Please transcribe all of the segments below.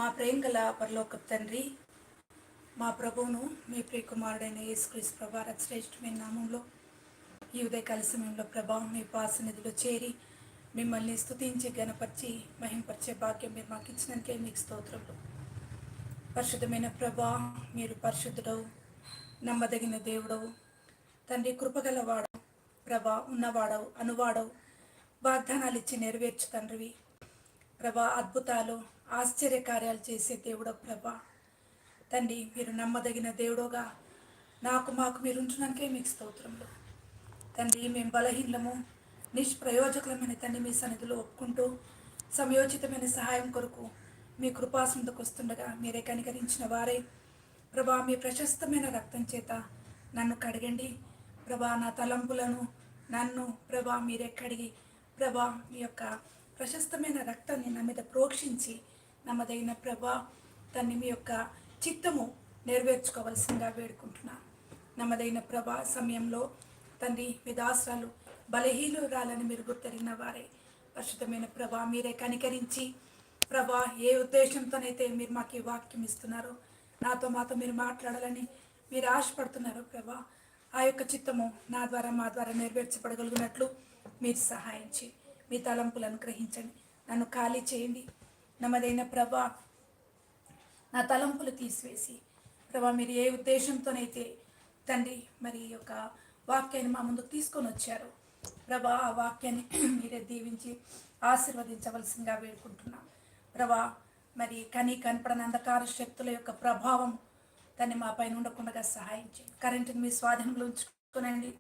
మా ప్రేమ గల పరలోకపు తండ్రి, మా ప్రభువును మీ ప్రియకుమారుడైన యేసుక్రీస్తు ప్రభా శ్రేష్టమైన నామంలో ఈ ఉదయకాల సమయంలో ప్రభా మీ పాసనిధిలో చేరి మిమ్మల్ని స్తుతించి గణపరిచి మహింపరిచే భాగ్యం మీరు మాకు ఇచ్చినందుకే మీకు స్తోత్రములు. పరిశుద్ధమైన ప్రభా, మీరు పరిశుద్ధుడవు, నమ్మదగిన దేవుడవు తండ్రి, కృపగలవాడవు ప్రభా, ఉన్నవాడవు అనువాడవు, వాగ్దానాలు ఇచ్చి నెరవేర్చు తండ్రివి ప్రభా, అద్భుతాలు ఆశ్చర్యకార్యాలు చేసే దేవుడు ప్రభా తండ్రి, మీరు నమ్మదగిన దేవుడుగా మాకు మీరు ఉంటున్నాకే మీకు స్తోత్రములు తండ్రి. మేము బలహీనము నిష్ప్రయోజకులమైన తండ్రి మీ సన్నిధిలో ఒప్పుకుంటూ సమయోచితమైన సహాయం కొరకు మీ కృపాసనకు వస్తుండగా మీరే కనికరించిన వారే ప్రభా, మీ ప్రశస్తమైన రక్తం చేత నన్ను కడగండి ప్రభా. నా తలంపులను నన్ను ప్రభా మీరే కడిగి ప్రభా మీ యొక్క ప్రశస్తమైన రక్తాన్ని నా మీద ప్రోక్షించి నమ్మదగిన ప్రభా తన్ని మీ యొక్క చిత్తము నెరవేర్చుకోవాల్సిందిగా వేడుకుంటున్నాను. నమ్మదగిన ప్రభా సమయంలో తండ్రి మీ దాసరాలు బలహీనురాలని మీరు గుర్తెరిగిన వారే పరిశుద్ధమైన ప్రభా మీరే కనికరించి ప్రభా ఏ ఉద్దేశంతోనైతే మీరు మాకు ఈ వాక్యం ఇస్తున్నారో మాతో మీరు మాట్లాడాలని మీరు ఆశపడుతున్నారో ప్రభా, ఆ యొక్క చిత్తము నా ద్వారా మా ద్వారా నెరవేర్చబడగలిగినట్లు మీరు సహాయించి మీ తలంపులను గ్రహించండి, నన్ను ఖాళీ చేయండి. నమ్మదైన ప్రభా నా తలంపులు తీసివేసి ప్రభా మీరు ఏ ఉద్దేశంతోనైతే తండ్రి మరి యొక్క వాక్యాన్ని మా ముందుకు తీసుకొని వచ్చారు ప్రభా, ఆ వాక్యాన్ని మీరే దీవించి ఆశీర్వదించవలసిందిగా వేడుకుంటున్నాం ప్రభా. మరి కనపడని అంధకార శక్తుల యొక్క ప్రభావం దాన్ని మా పైన ఉండకుండా సహాయం చేయండి. కరెంటుని మీ స్వాధీనంలో ఉంచుకోనండి,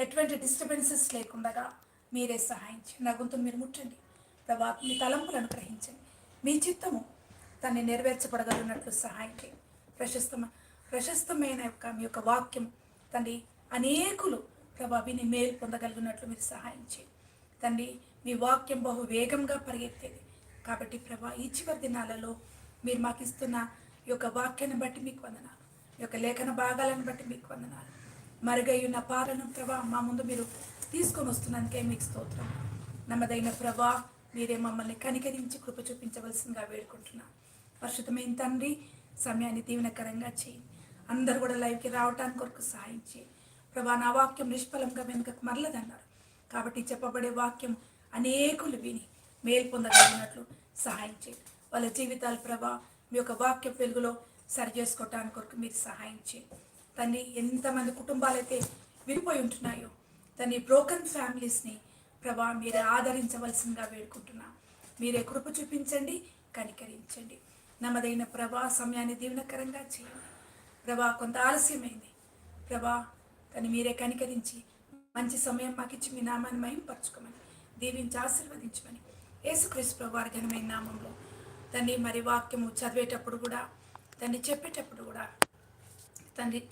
ఎటువంటి డిస్టర్బెన్సెస్ లేకుండా మీరే సహాయం చేయండి. నా గొంతును మీరు ముట్టండి ప్రభా, మీ తలంపులను గ్రహించండి, మీ చిత్తము దాన్ని నెరవేర్చబడగలిగినట్లు సహాయం చేయండి. ప్రశస్తమైన మీ యొక్క వాక్యం తండ్రి అనేకులు ప్రభా విని మేలు పొందగలిగినట్లు మీరు సహాయం చేయండి తండ్రి. మీ వాక్యం బహు వేగంగా పరిగెత్తేది కాబట్టి ప్రభా ఈ చివరి దినాలలో మీరు మాకు ఇస్తున్న ఈ యొక్క వాక్యాన్ని బట్టి మీకు వందనాలు, ఈ యొక్క లేఖన భాగాలను బట్టి మీకు వందనాలు. మరుగయ్యున్న పాలన ప్రభా మా ముందు మీరు తీసుకొని వస్తున్నందుకే మీకు స్తోత్రం. నమ్మదైన ప్రభా మీరే మమ్మల్ని కనికరించి కృప చూపించవలసిందిగా వేడుకుంటున్నాను. పరిశుద్ధమైన తండ్రి సమయాన్ని దీవెనకరంగా చేయండి. అందరూ కూడా లైవ్కి రావటానికి కొరకు సహాయం చేయండి ప్రభా. నా వాక్యం నిష్ఫలంగా వెనుకకు మరలదన్నారు కాబట్టి చెప్పబడే వాక్యం అనేకులు విని మేలు పొందగలిగినట్లు సహాయం చేయండి. వాళ్ళ జీవితాలు ప్రభా మీ యొక్క వాక్య వెలుగులో సరి చేసుకోవటానికి కొరకు మీరు సహాయం చేయండి తండ్రి. ఎంతమంది కుటుంబాలైతే విడిపోయి ఉంటున్నాయో తన బ్రోకన్ ఫ్యామిలీస్ని ప్రభా మీరే ఆదరించవలసిందిగా వేడుకుంటున్నా. మీరే కృప చూపించండి, కనికరించండి. నమ్మదైన ప్రభా సమయాన్ని దీవెనకరంగా చేయండి ప్రభా. కొంత ఆలస్యమైంది ప్రభా, కానీ మీరే కనికరించి మంచి సమయం మాకు ఇచ్చి మీ నామాన్ని మహింపరచుకోమని దీవించి ఆశీర్వదించమని యేసుక్రీస్తు ప్రభు వారి ఘనమైన నామంలో తండ్రి. మరి వాక్యము చదివేటప్పుడు కూడా తండ్రి చెప్పేటప్పుడు కూడా తండ్రి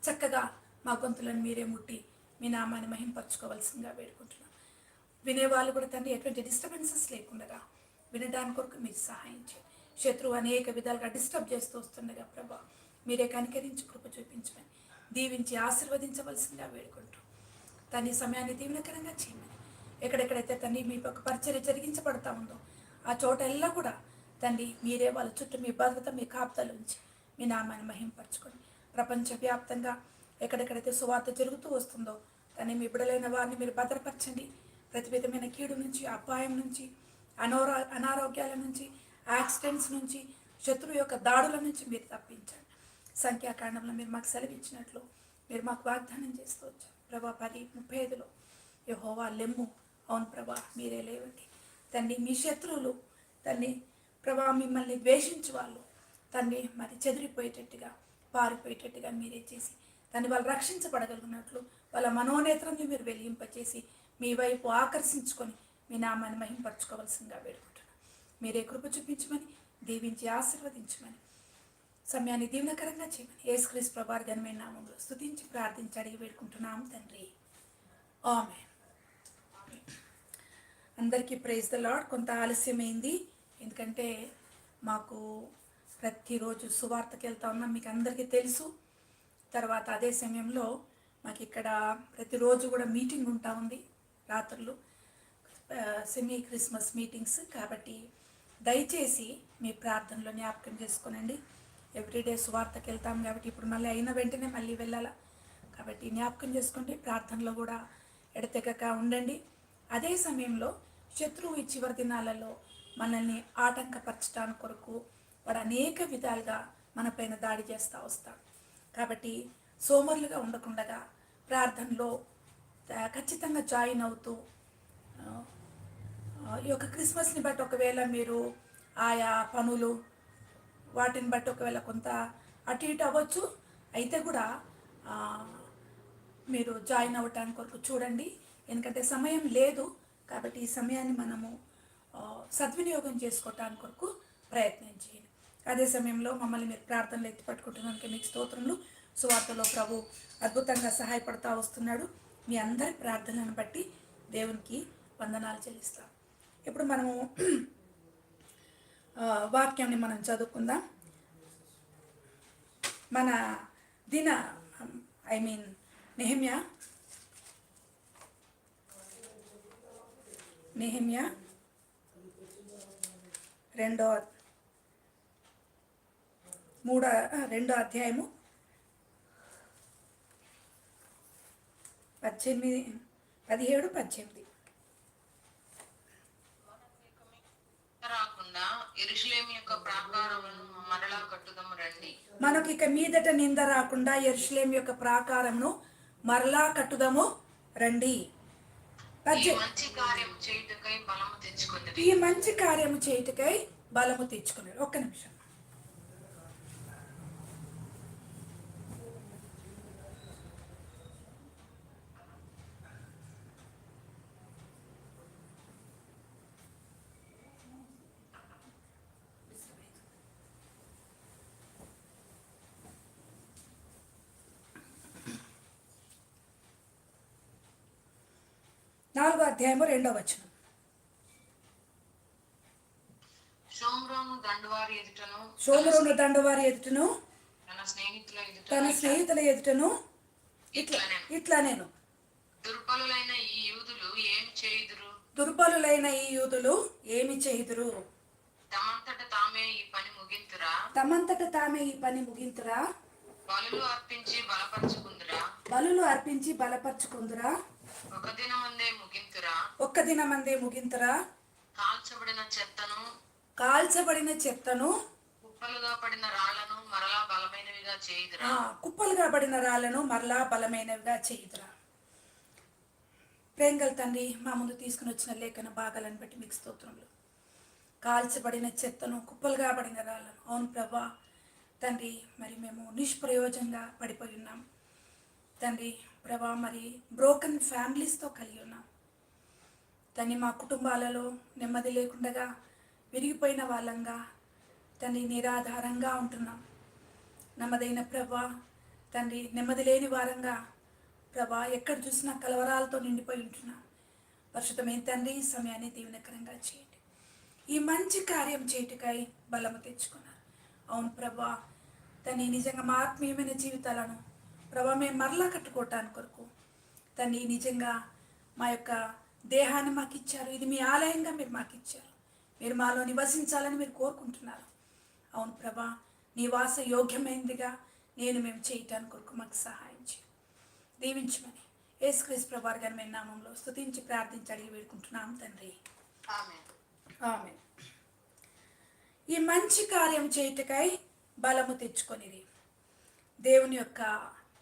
చక్కగా మా గొంతులను మీరే ముట్టి మీ నామాన్ని మహింపరచుకోవాల్సిందిగా వేడుకుంటున్నాం. వినేవాళ్ళు కూడా తండ్రి ఎటువంటి డిస్టర్బెన్సెస్ లేకుండా వినడానికి కొరకు మీరు సహాయం చేయండి. శత్రువు అనేక విధాలుగా డిస్టర్బ్ చేస్తూ వస్తుండగా ప్రభా మీరే కనికరించి కృప చూపించమని దీవించి ఆశీర్వదించవలసిందిగా వేడుకుంటూ తండ్రి సమయాన్ని దీవెనకరంగా చేయమని ఎక్కడెక్కడైతే తండ్రి మీ యొక్క పరిచర్య జరిగించబడతా ఉందో ఆ చోటెల్లా కూడా తండ్రి మీరే వాళ్ళ చుట్టూ మీ భద్రత మీ కాపుదల ఉంచి మీ నామాన్ని మహింపరచుకోండి. ప్రపంచవ్యాప్తంగా ఎక్కడెక్కడైతే సువార్త జరుగుతూ వస్తుందో దాన్ని మీ బిడలైన వారిని మీరు భద్రపరచండి. ప్రతి విధమైన కీడు నుంచి, అపాయం నుంచి, అనారోగ్యాల నుంచి, యాక్సిడెంట్స్ నుంచి, శత్రువు యొక్క దాడుల నుంచి మీరు తప్పించండి. సంఖ్యాకాండంలో మీరు మాకు సెలవిచ్చినట్లు మీరు మాకు వాగ్దానం చేస్తూ వచ్చారు ప్రభా. 10:35 యెహోవా లెమ్ము, అవును ప్రభా మీరే లేవండి తండ్రి. మీ శత్రువులు తండ్రి ప్రభా మిమ్మల్ని ద్వేషించు వాళ్ళు తండ్రి మరి చెదిరిపోయేటట్టుగా పారిపోయేటట్టుగా మీరే చేసి దాన్ని వాళ్ళు రక్షించబడగలిగినట్లు వాళ్ళ మనోనేత్రాన్ని మీరు వెలిగింపచేసి మీ వైపు ఆకర్షించుకొని మీ నామాన్ని మహింపరచుకోవాల్సిందిగా వేడుకుంటున్నాను. మీరే కృప చూపించమని దీవించి ఆశీర్వదించమని సమయాన్ని దీవెనకరంగా చేయమని యేసుక్రీస్తు ప్రభు వారి ఘనమైన నామంలో స్తుతించి ప్రార్థించి అడిగి వేడుకుంటున్నాం తండ్రి, ఆమేన్. అందరికీ ప్రైజ్ ద లార్డ్. కొంత ఆలస్యమైంది ఎందుకంటే మాకు ప్రతిరోజు సువార్తకి వెళ్తా ఉన్నాం, మీకు అందరికీ తెలుసు. తర్వాత అదే సమయంలో మాకు ఇక్కడ ప్రతిరోజు కూడా మీటింగ్ ఉంటా ఉంది రాత్రులు, సెమీ క్రిస్మస్ మీటింగ్స్. కాబట్టి దయచేసి మీ ప్రార్థనలో జ్ఞాపకం చేసుకోనండి. ఎవ్రీడే సువార్తకి వెళ్తాం కాబట్టి ఇప్పుడు మళ్ళీ అయిన వెంటనే మళ్ళీ వెళ్ళాలా కాబట్టి జ్ఞాపకం చేసుకోండి. ప్రార్థనలో కూడా ఎడతెగక ఉండండి. అదే సమయంలో శత్రువు ఈ చివరి దినాలలో మనల్ని ఆటంకపరచడానికి కొరకు వాడు అనేక విధాలుగా మనపైన దాడి చేస్తూ వస్తాడు. కాబట్టి సోమరులుగా ఉండకుండా ప్రార్థనలో ఖచ్చితంగా జాయిన్ అవుతూ ఈ యొక్క క్రిస్మస్ని బట్టి ఒకవేళ మీరు ఆయా పనులు వాటిని బట్టి ఒకవేళ కొంత అటు ఇటు అవ్వచ్చు, అయితే కూడా మీరు జాయిన్ అవ్వటానికి కొరకు చూడండి. ఎందుకంటే సమయం లేదు కాబట్టి ఈ సమయాన్ని మనము సద్వినియోగం చేసుకోవటానికి కొరకు ప్రయత్నం చేయండి. అదే సమయంలో మమ్మల్ని మీరు ప్రార్థనలు ఎత్తి పట్టుకుంటున్నందుకు మీకు స్తోత్రములు. సువార్తలో ప్రభు అద్భుతంగా సహాయపడతా వస్తున్నాడు. మీ అందరి ప్రార్థనలను బట్టి దేవునికి వందనాలు చెల్లిస్తాం. ఇప్పుడు మనము వాక్యాన్ని మనం చదువుకుందాం. మన నెహెమ్యా రెండో అధ్యాయము 17-18. మనకి ఇక మీదట నింద రాకుండా యెరూషలేము యొక్క ప్రాకారమును మరలా కట్టుదము రండి. ఈ మంచి కార్యము చేయుటకై బలము తెచ్చుకున్నారు. ఒక్క నిమిషం. నాలుగో అధ్యాయము 2వ వచనం. షోమ్రోను దండువారి ఎదుటను తన స్నేహితుల ఎదుటను ఇట్లా నేను దుర్బలులైన ఈ యూదులు ఏమి చేయుదురు? తమంతట తామే ఈ పని ముగింతురా? బలులు అర్పించి బలపరచుకుందురా? ఒక్క దినమందే ముగింతురా? కాల్చబడిన చెత్తను కుప్పలుగా పడిన రాళ్లను మరలా బలమైనవిగా చేయుదురా? ప్రేంగల్ తండ్రి, మా ముందు తీసుకుని వచ్చిన లేఖన భాగాలను బట్టి మీకు స్తోత్రములు. కాల్చబడిన చెత్తను, కుప్పలుగా పడిన రాళ్లను. అవును ప్రభా తండ్రి, మరి మేము నిష్ప్రయోజనంగా పడిపోయి ఉన్నాం తండ్రి. ప్రభా మరి బ్రోకన్ ఫ్యామిలీస్తో కలిగి ఉన్నాం తండ్రి. మా కుటుంబాలలో నెమ్మది లేకుండా విరిగిపోయిన వాళ్ళంగా తండ్రి నిరాధారంగా ఉంటున్నాం. నెమ్మదైన ప్రభా తండ్రి, నెమ్మది లేని వారంగా ప్రభా ఎక్కడ చూసినా కలవరాలతో నిండిపోయి ఉంటున్నాం. పరిశుద్ధమైన తండ్రి, ఈ సమయాన్ని దీవెనకరంగా చేయండి. ఈ మంచి కార్యం చేయుటకై బలము తెచ్చుకున్నారు. అవును ప్రభా తండ్రి, నిజంగా మా ఆత్మీయమైన జీవితాలను ప్రభా మేము మరలా కట్టుకోవటానికి కొరకు తండ్రి నిజంగా మా యొక్క దేహాన్ని మాకు ఇచ్చారు. ఇది మీ ఆలయంగా మీరు మాకు ఇచ్చారు. మీరు మాలో నివసించాలని మీరు కోరుకుంటున్నారు. అవును ప్రభా, నివాస యోగ్యమైనదిగా మేము చేయటానికి కొరకు మాకు సహాయం చేయండి, దీవించమని యేసుక్రీస్తు ప్రభువారి ఘనమైన నామములో స్తుతించి ప్రార్థించి అడిగి వేడుకుంటున్నాం తండ్రి. ఆమేన్. ఈ మంచి కార్యం చేయుటకై బలము తెచ్చుకొనిరి. దేవుని యొక్క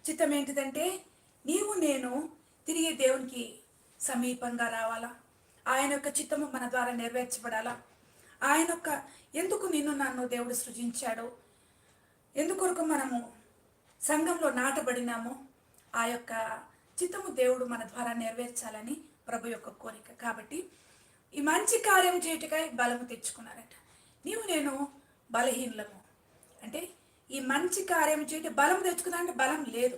చిత్తం ఏంటిదంటే నీవు నేను తిరిగి దేవునికి సమీపంగా రావాలా. ఆయన యొక్క చిత్తము మన ద్వారా నెరవేర్చబడాలా. ఆయన యొక్క ఎందుకు నిన్ను నన్ను దేవుడు సృజించాడో, ఎందుకొరకు మనము సంఘంలో నాటబడినామో ఆ యొక్క చిత్తము దేవుడు మన ద్వారా నెరవేర్చాలని ప్రభు యొక్క కోరిక. కాబట్టి ఈ మంచి కార్యం చేయుటకై బలము తెచ్చుకున్నారట. నీవు నేను బలహీనము అంటే ఈ మంచి కార్యం చేయటం బలం తెచ్చుకున్నా అంటే బలం లేదు.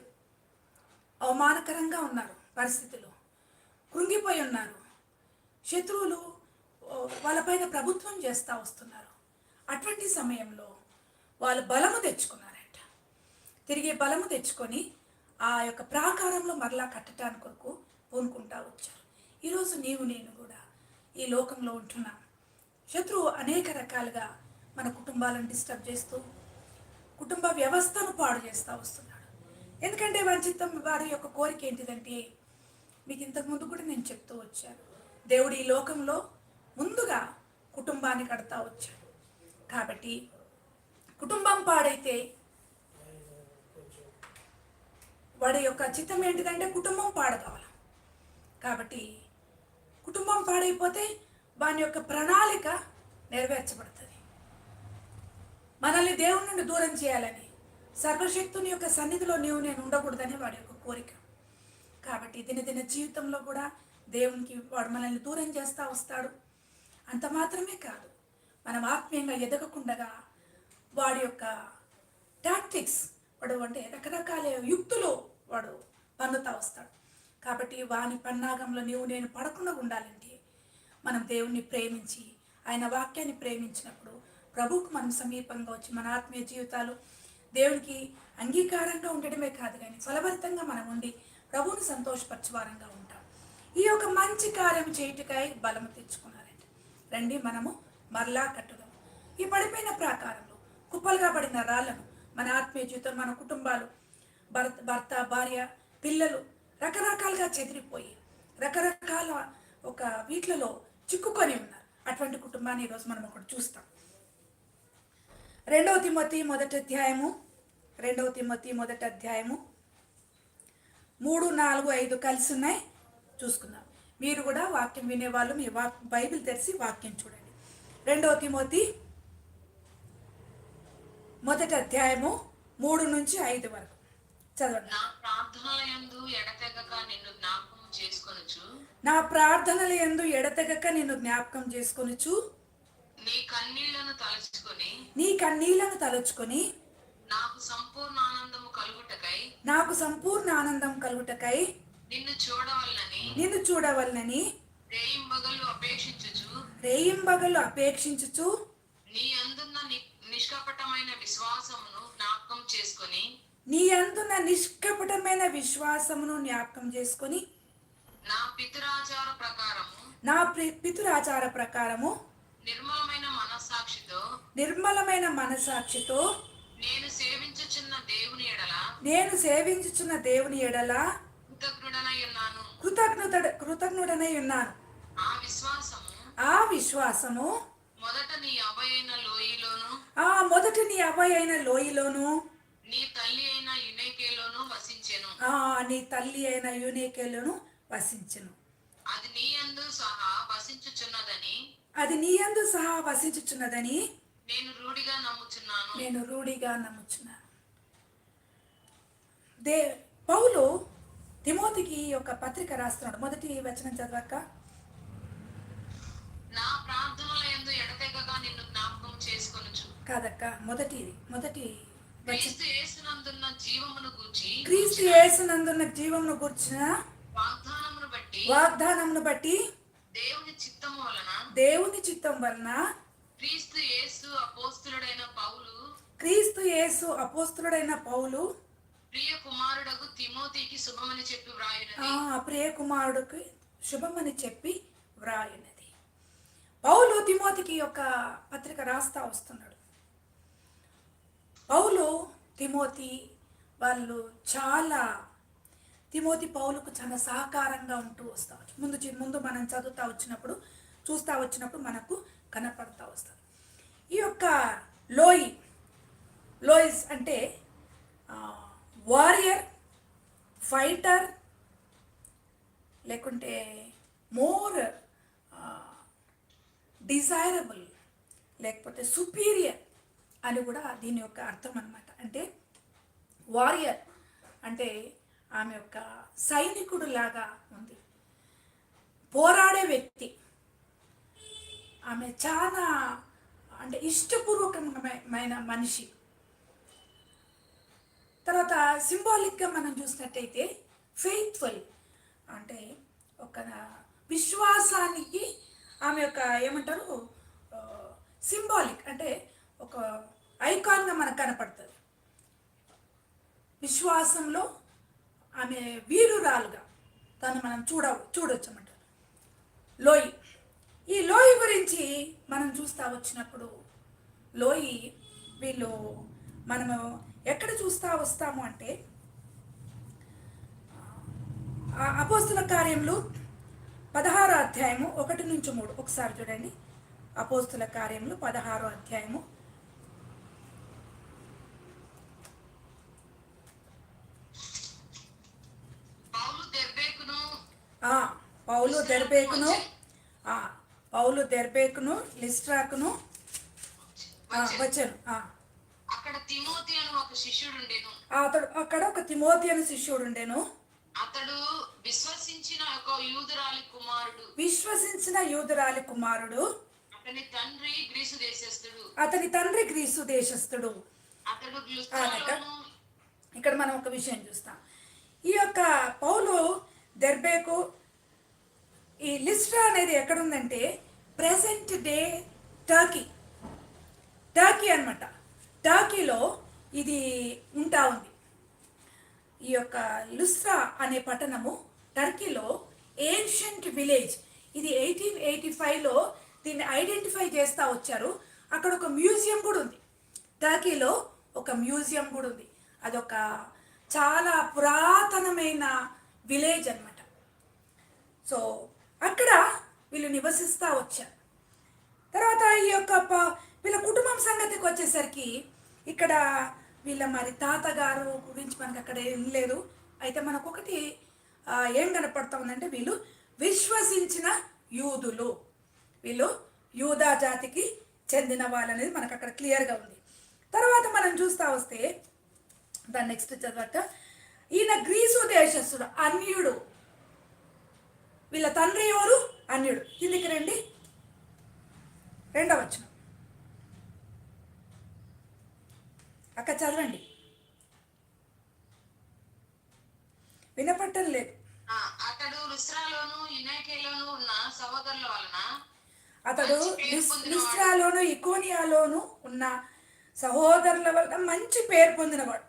అవమానకరంగా ఉన్నారు, పరిస్థితులు కృంగిపోయి ఉన్నారు. శత్రువులు వాళ్ళపైన ప్రభుత్వం చేస్తూ వస్తున్నారు. అటువంటి సమయంలో వాళ్ళు బలము తెచ్చుకున్నారట. తిరిగి బలము తెచ్చుకొని ఆ యొక్క ప్రాకారంలో మరలా కట్టడానికి కొరకు పూనుకుంటా వచ్చారు. ఈరోజు నీవు నేను కూడా ఈ లోకంలో ఉంటున్నాం. శత్రువు అనేక రకాలుగా మన కుటుంబాలను డిస్టర్బ్ చేస్తూ కుటుంబ వ్యవస్థను పాడు చేస్తూ వస్తున్నాడు. ఎందుకంటే వారి యొక్క కోరిక ఏంటిదంటే, మీకు ఇంతకుముందు కూడా నేను చెప్తూ వచ్చాను, దేవుడు ఈ లోకంలో ముందుగా కుటుంబాన్ని కడతా వచ్చాడు. కాబట్టి కుటుంబం పాడైతే వాడి యొక్క చిత్తం ఏంటిదంటే కుటుంబం పాడు కావాలి. కాబట్టి కుటుంబం పాడైపోతే వాని యొక్క ప్రణాళిక నెరవేర్చబడుతుంది. మనల్ని దేవుని నుండి దూరం చేయాలని, సర్వశక్తుని యొక్క సన్నిధిలో నేను ఉండకూడదని వాడి యొక్క కోరిక. కాబట్టి దినదిన జీవితంలో కూడా దేవునికి వాడు మనల్ని దూరం చేస్తూ వస్తాడు. అంత మాత్రమే కాదు, మనం ఆత్మీయంగా ఎదగకుండా వాడి యొక్క టాక్టిక్స్ వాడు అంటే రకరకాల యుక్తులు వాడు పన్నుతా వస్తాడు. కాబట్టి వాని పన్నాగంలో నేను పడకుండా ఉండాలంటే మనం దేవుణ్ణి ప్రేమించి ఆయన వాక్యాన్ని ప్రేమించినప్పుడు ప్రభువుకు మనం సమీపంగా వచ్చి మన ఆత్మీయ జీవితాలు దేవునికి అంగీకారంగా ఉండడమే కాదు కానీ ఫలభరితంగా మనం ఉండి ప్రభువుని సంతోషపరచువారంగా ఉంటాం. ఈ యొక్క మంచి కార్యం చేయుటకై బలము తెచ్చుకున్నారండి. రండి మనము మరలా కట్టుదాం. ఈ పడిపోయిన ప్రాకారంలో కుప్పలుగా పడిన రాళ్లను మన ఆత్మీయ జీవితం, మన కుటుంబాలు, భర్త భార్య పిల్లలు రకరకాలుగా చెదిరిపోయి రకరకాల ఒక వీట్లలో చిక్కుకొని ఉన్నారు. అటువంటి కుటుంబాన్ని ఈరోజు మనం ఒకటి చూస్తాం. 2 తిమోతి మొదటి అధ్యాయము 3, 4, 5 కలిసి ఉన్నాయి, చూసుకుందాం. మీరు కూడా వాక్యం వినేవాళ్ళు మీ బైబిల్ తెరిచి వాక్యం చూడండి. 2 తిమోతి మొదటి అధ్యాయము 3 నుంచి 5 వరకు చదవండి. నా ప్రార్థనలయందు ఎడతెగక నిన్ను జ్ఞాపకం చేసుకొనుచు నీ కన్నీళ్లను తలుచుకొని నాకు సంపూర్ణ ఆనందం కలుగుటకై నిన్ను చూడవలనని రేయింబగలు అపేక్షించుచు నీ అందున్న నిష్కపటమైన విశ్వాసమును జ్ఞాపకం చేసుకొని నా పితురాచార ప్రకారము నిర్మలమైన మనస్సాక్షితో నేను సేవించుచున్న దేవుని ఎడల కృతజ్ఞుడనై ఉన్నాను. ఆ విశ్వాసము మొదట నీ అవ్వ అయిన లోయలోను నీ తల్లి అయిన యునేకేలోను వసించెను. అది నీ యందు సహా వసించుచున్నదని నేను రూఢిగా నమ్ముచున్నాను. పౌలు తిమోతికి ఒక పత్రిక రాస్తున్నాడు. మొదటి వచనం చదవక. నా ప్రార్థనలయందు ఎడతెగక నిన్ను జ్ఞాపకం చేసుకొనుచు కాదక్క, మొదటి క్రీస్తు యేసునందున్న జీవమును గూర్చిన వాగ్దానమును బట్టి దేవుని చిత్తం వలన క్రీస్తు యేసు అపోస్తలుడైన పౌలు ప్రియ కుమారుడుకు తిమోతికి శుభమని చెప్పి వ్రాయున్నది. పౌలు తిమోతికి ఒక పత్రిక రాస్తా వస్తున్నాడు. పౌలు తిమోతి వాళ్ళు తిమోతి పౌలుకు చాలా సహకారంగా ఉంటూ వస్తూ వచ్చు. ముందు మనం చూస్తూ వచ్చినప్పుడు మనకు కనపడతా వస్తుంది. ఈ యొక్క లోయిస్ అంటే వారియర్, ఫైటర్, లేకుంటే మోర్ డిజైరబుల్, లేకపోతే సుపీరియర్ అని కూడా దీని యొక్క అర్థం అన్నమాట. అంటే వారియర్ అంటే ఆమె యొక్క సైనికుడు లాగా ఉంది, పోరాడే వ్యక్తి. ఆమె చాలా అంటే ఇష్టపూర్వకమైన మనిషి. తర్వాత సింబాలిక్గా మనం చూసినట్టయితే ఫెయిత్ఫుల్ అంటే ఒక విశ్వాసానికి ఆమె యొక్క ఏమంటారు సింబాలిక్ అంటే ఒక ఐకాన్గా మనకు కనపడుతుంది. విశ్వాసంలో ఆమె వీరురాలుగా తను మనం చూడవచ్చు అన్నమాట. ఈ లోయ గురించి మనం చూస్తూ వచ్చినప్పుడు లోయి వీళ్ళు మనము ఎక్కడ చూస్తా వస్తాము అంటే అపోస్తుల కార్యములు 16వ అధ్యాయము 1-3 ఒకసారి చూడండి. అపోస్తుల కార్యములు 16వ అధ్యాయము. పౌలు దెర్బేకును లిస్ట్రాకును వచ్చాను. అక్కడ తిమోతి అని ఒక శిష్యుడు ఉండేను. అక్కడ ఒక తిమోతి అని శిష్యుడు ఉండేను. అతడు విశ్వసించిన యూదురాలి కుమారుడు. అతని తండ్రి గ్రీసు దేశస్థుడు. అతడు ఇక్కడ మనం ఒక విషయం చూస్తాం. ఈ యొక్క పౌలు దెర్బేకు, ఈ లిస్ట్రా అనేది ఎక్కడుందంటే ప్రెసెంట్ డే టర్కీ అన్నమాట. టర్కీలో ఇది ఉంటా ఉంది. ఈ యొక్క లుస్ట్రా అనే పట్టణము టర్కీలో ఏన్షియంట్ విలేజ్. ఇది 1885లో దీన్ని ఐడెంటిఫై చేస్తూ వచ్చారు. అక్కడ ఒక మ్యూజియం కూడా ఉంది. టర్కీలో ఒక మ్యూజియం కూడా ఉంది. అదొక చాలా పురాతనమైన విలేజ్ అన్నమాట. సో అక్కడ వీళ్ళు నివసిస్తూ వచ్చారు. తర్వాత ఈ యొక్క వీళ్ళ కుటుంబం సంగతికి వచ్చేసరికి ఇక్కడ వీళ్ళ మరి తాతగారు గురించి మనకు అక్కడ ఏం లేదు. అయితే మనకు ఒకటి ఏం కనపడతా ఉందంటే వీళ్ళు విశ్వసించిన యూదులు, వీళ్ళు యూదా జాతికి చెందిన వాళ్ళనేది మనకు అక్కడ క్లియర్గా ఉంది. తర్వాత మనం చూస్తూ వస్తే దాని నెక్స్ట్ చదవట, ఈయన గ్రీసు దేశస్థుడు, అన్యుడు. వీళ్ళ తండ్రి ఎవరు? అన్యుడు. కిందికి రండి, 2వ వచనం అక్క చదవండి. వినపట్టం లేదు. అతడు లుస్త్రాలోను ఇకోనియాలోను ఉన్న సహోదరుల వలన ఉన్న సహోదరుల వలన మంచి పేరు పొందినవాడు.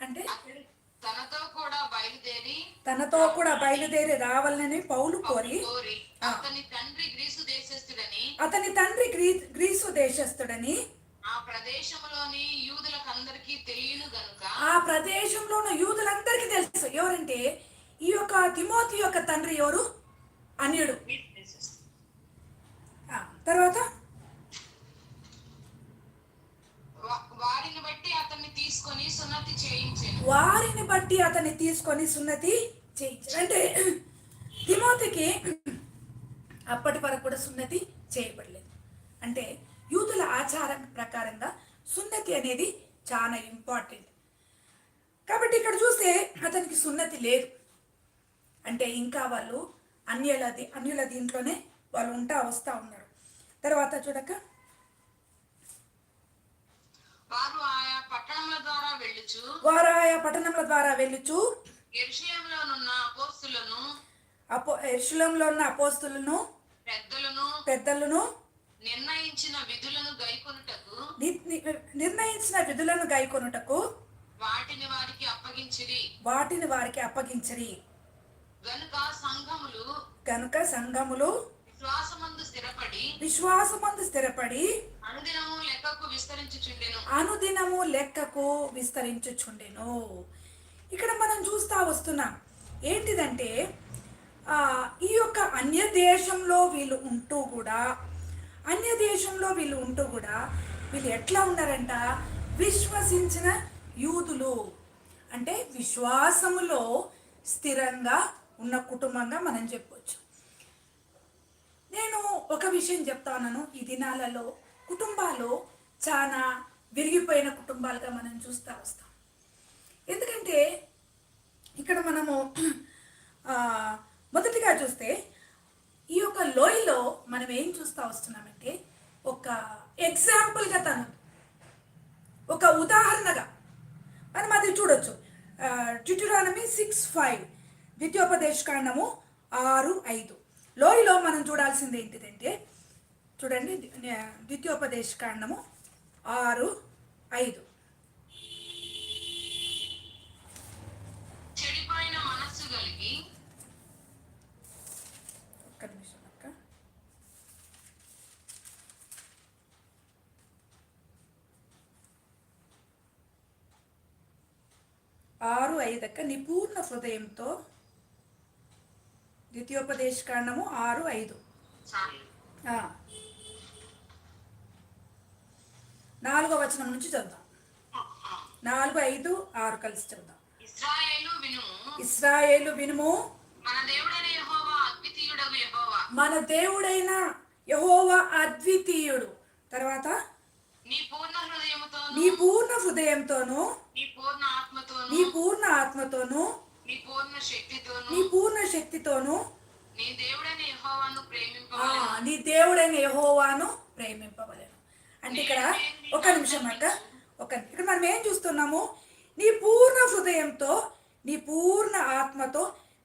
అంటే తనతో కూడా బయలుదేరి రావాలని పౌలు కోరి అతని తండ్రి గ్రీసు దేశస్థుడని ఆ ప్రదేశంలోని యూదులందరికీ తెలుసు. ఎవరంటే ఈ యొక్క తిమోతి యొక్క తండ్రి ఎవరు? అన్యుడు. తర్వాత వారిని బట్టి అతన్ని తీసుకొని సున్నతి చేయించారు. అంటే తిమోతికి అప్పటి వరకు కూడా సున్నతి చేయబడలేదు. అంటే యూదుల ఆచారం ప్రకారంగా సున్నతి అనేది చాలా ఇంపార్టెంట్. కాబట్టి ఇక్కడ చూస్తే అతనికి సున్నతి లేదు. అంటే ఇంకా వాళ్ళు అన్యుల దీంట్లోనే వాళ్ళు వస్తూ ఉన్నారు. తర్వాత చూడక వారు ఆయా పట్టణముల ద్వారా వెళ్ళుచు యెరూషలేములో ఉన్న అపోస్తులను పెద్దలను నిర్ణయించిన విధులను గైకొనుటకు వాటిని వారికి అప్పగించిరి. గనుక సంఘములు విశ్వాసమందు స్థిరపడి అనుదినము లెక్కకు విస్తరించుచుండెను. ఇక్కడ మనం చూస్తా వస్తున్నాం ఏంటిదంటే ఈ యొక్క అన్య దేశంలో వీళ్ళు ఉంటూ కూడా వీళ్ళు ఎట్లా ఉన్నారంట? విశ్వసించిన యూదులు. అంటే విశ్వాసములో స్థిరంగా ఉన్న కుటుంబంగా మనం చెప్పొచ్చు. నేను ఒక విషయం చెప్తాను. ఈ దినాలలో కుటుంబాలు చాలా విరిగిపోయిన కుటుంబాలుగా మనం చూస్తూ వస్తాం. ఎందుకంటే ఇక్కడ మనము మొదటిగా చూస్తే ఈ యొక్క లోయలో మనం ఏం చూస్తూ వస్తున్నామంటే ఒక ఎగ్జాంపుల్గా ఒక ఉదాహరణగా మనం అది చూడొచ్చు. డ్యూటెరానమీ 6:5, ద్వితీయోపదేశకాండము 6:5. లోయలో మనం చూడాల్సింది ఏంటిదంటే చూడండి, ద్వితీయోపదేశకాండము 6:5. చెడిపోయిన మనస్సు కలిగి ఒక్క నిమిషం అక్క. 6:5 నీ పూర్ణ హృదయంతో. ద్వితీయోపదేశ కాండము 6:5. సారీ. 4వ వచనం నుంచి చదువుదాం. 4, 5, 6 కలిసి చదువుదాం. ఇశ్రాయేలు వినుము, ఇశ్రాయేలు వినుము, మన దేవుడైన యెహోవా అద్వితీయుడగు యెహోవా. మన దేవుడైన యెహోవా అద్వితీయుడు. తర్వాత నీ పూర్ణ హృదయముతోను, నీ పూర్ణ హృదయంతోను, నీ పూర్ణ ఆత్మతోను, నీ పూర్ణ ఆత్మతోను, నీ పూర్ణ శక్తితోను, నీ పూర్ణ శక్తితోను నీ దేవుడైన యెహోవాను ప్రేమింపవలెను. నీ దేవుడైన యెహోవాను ప్రేమింపవలెను. అంటే ఇక్కడ ఒక నిమిషం అక్క, ఇక్కడ మనం ఏం చూస్తున్నాము? నీ పూర్ణ హృదయంతో, నీ పూర్ణ ఆత్మతో,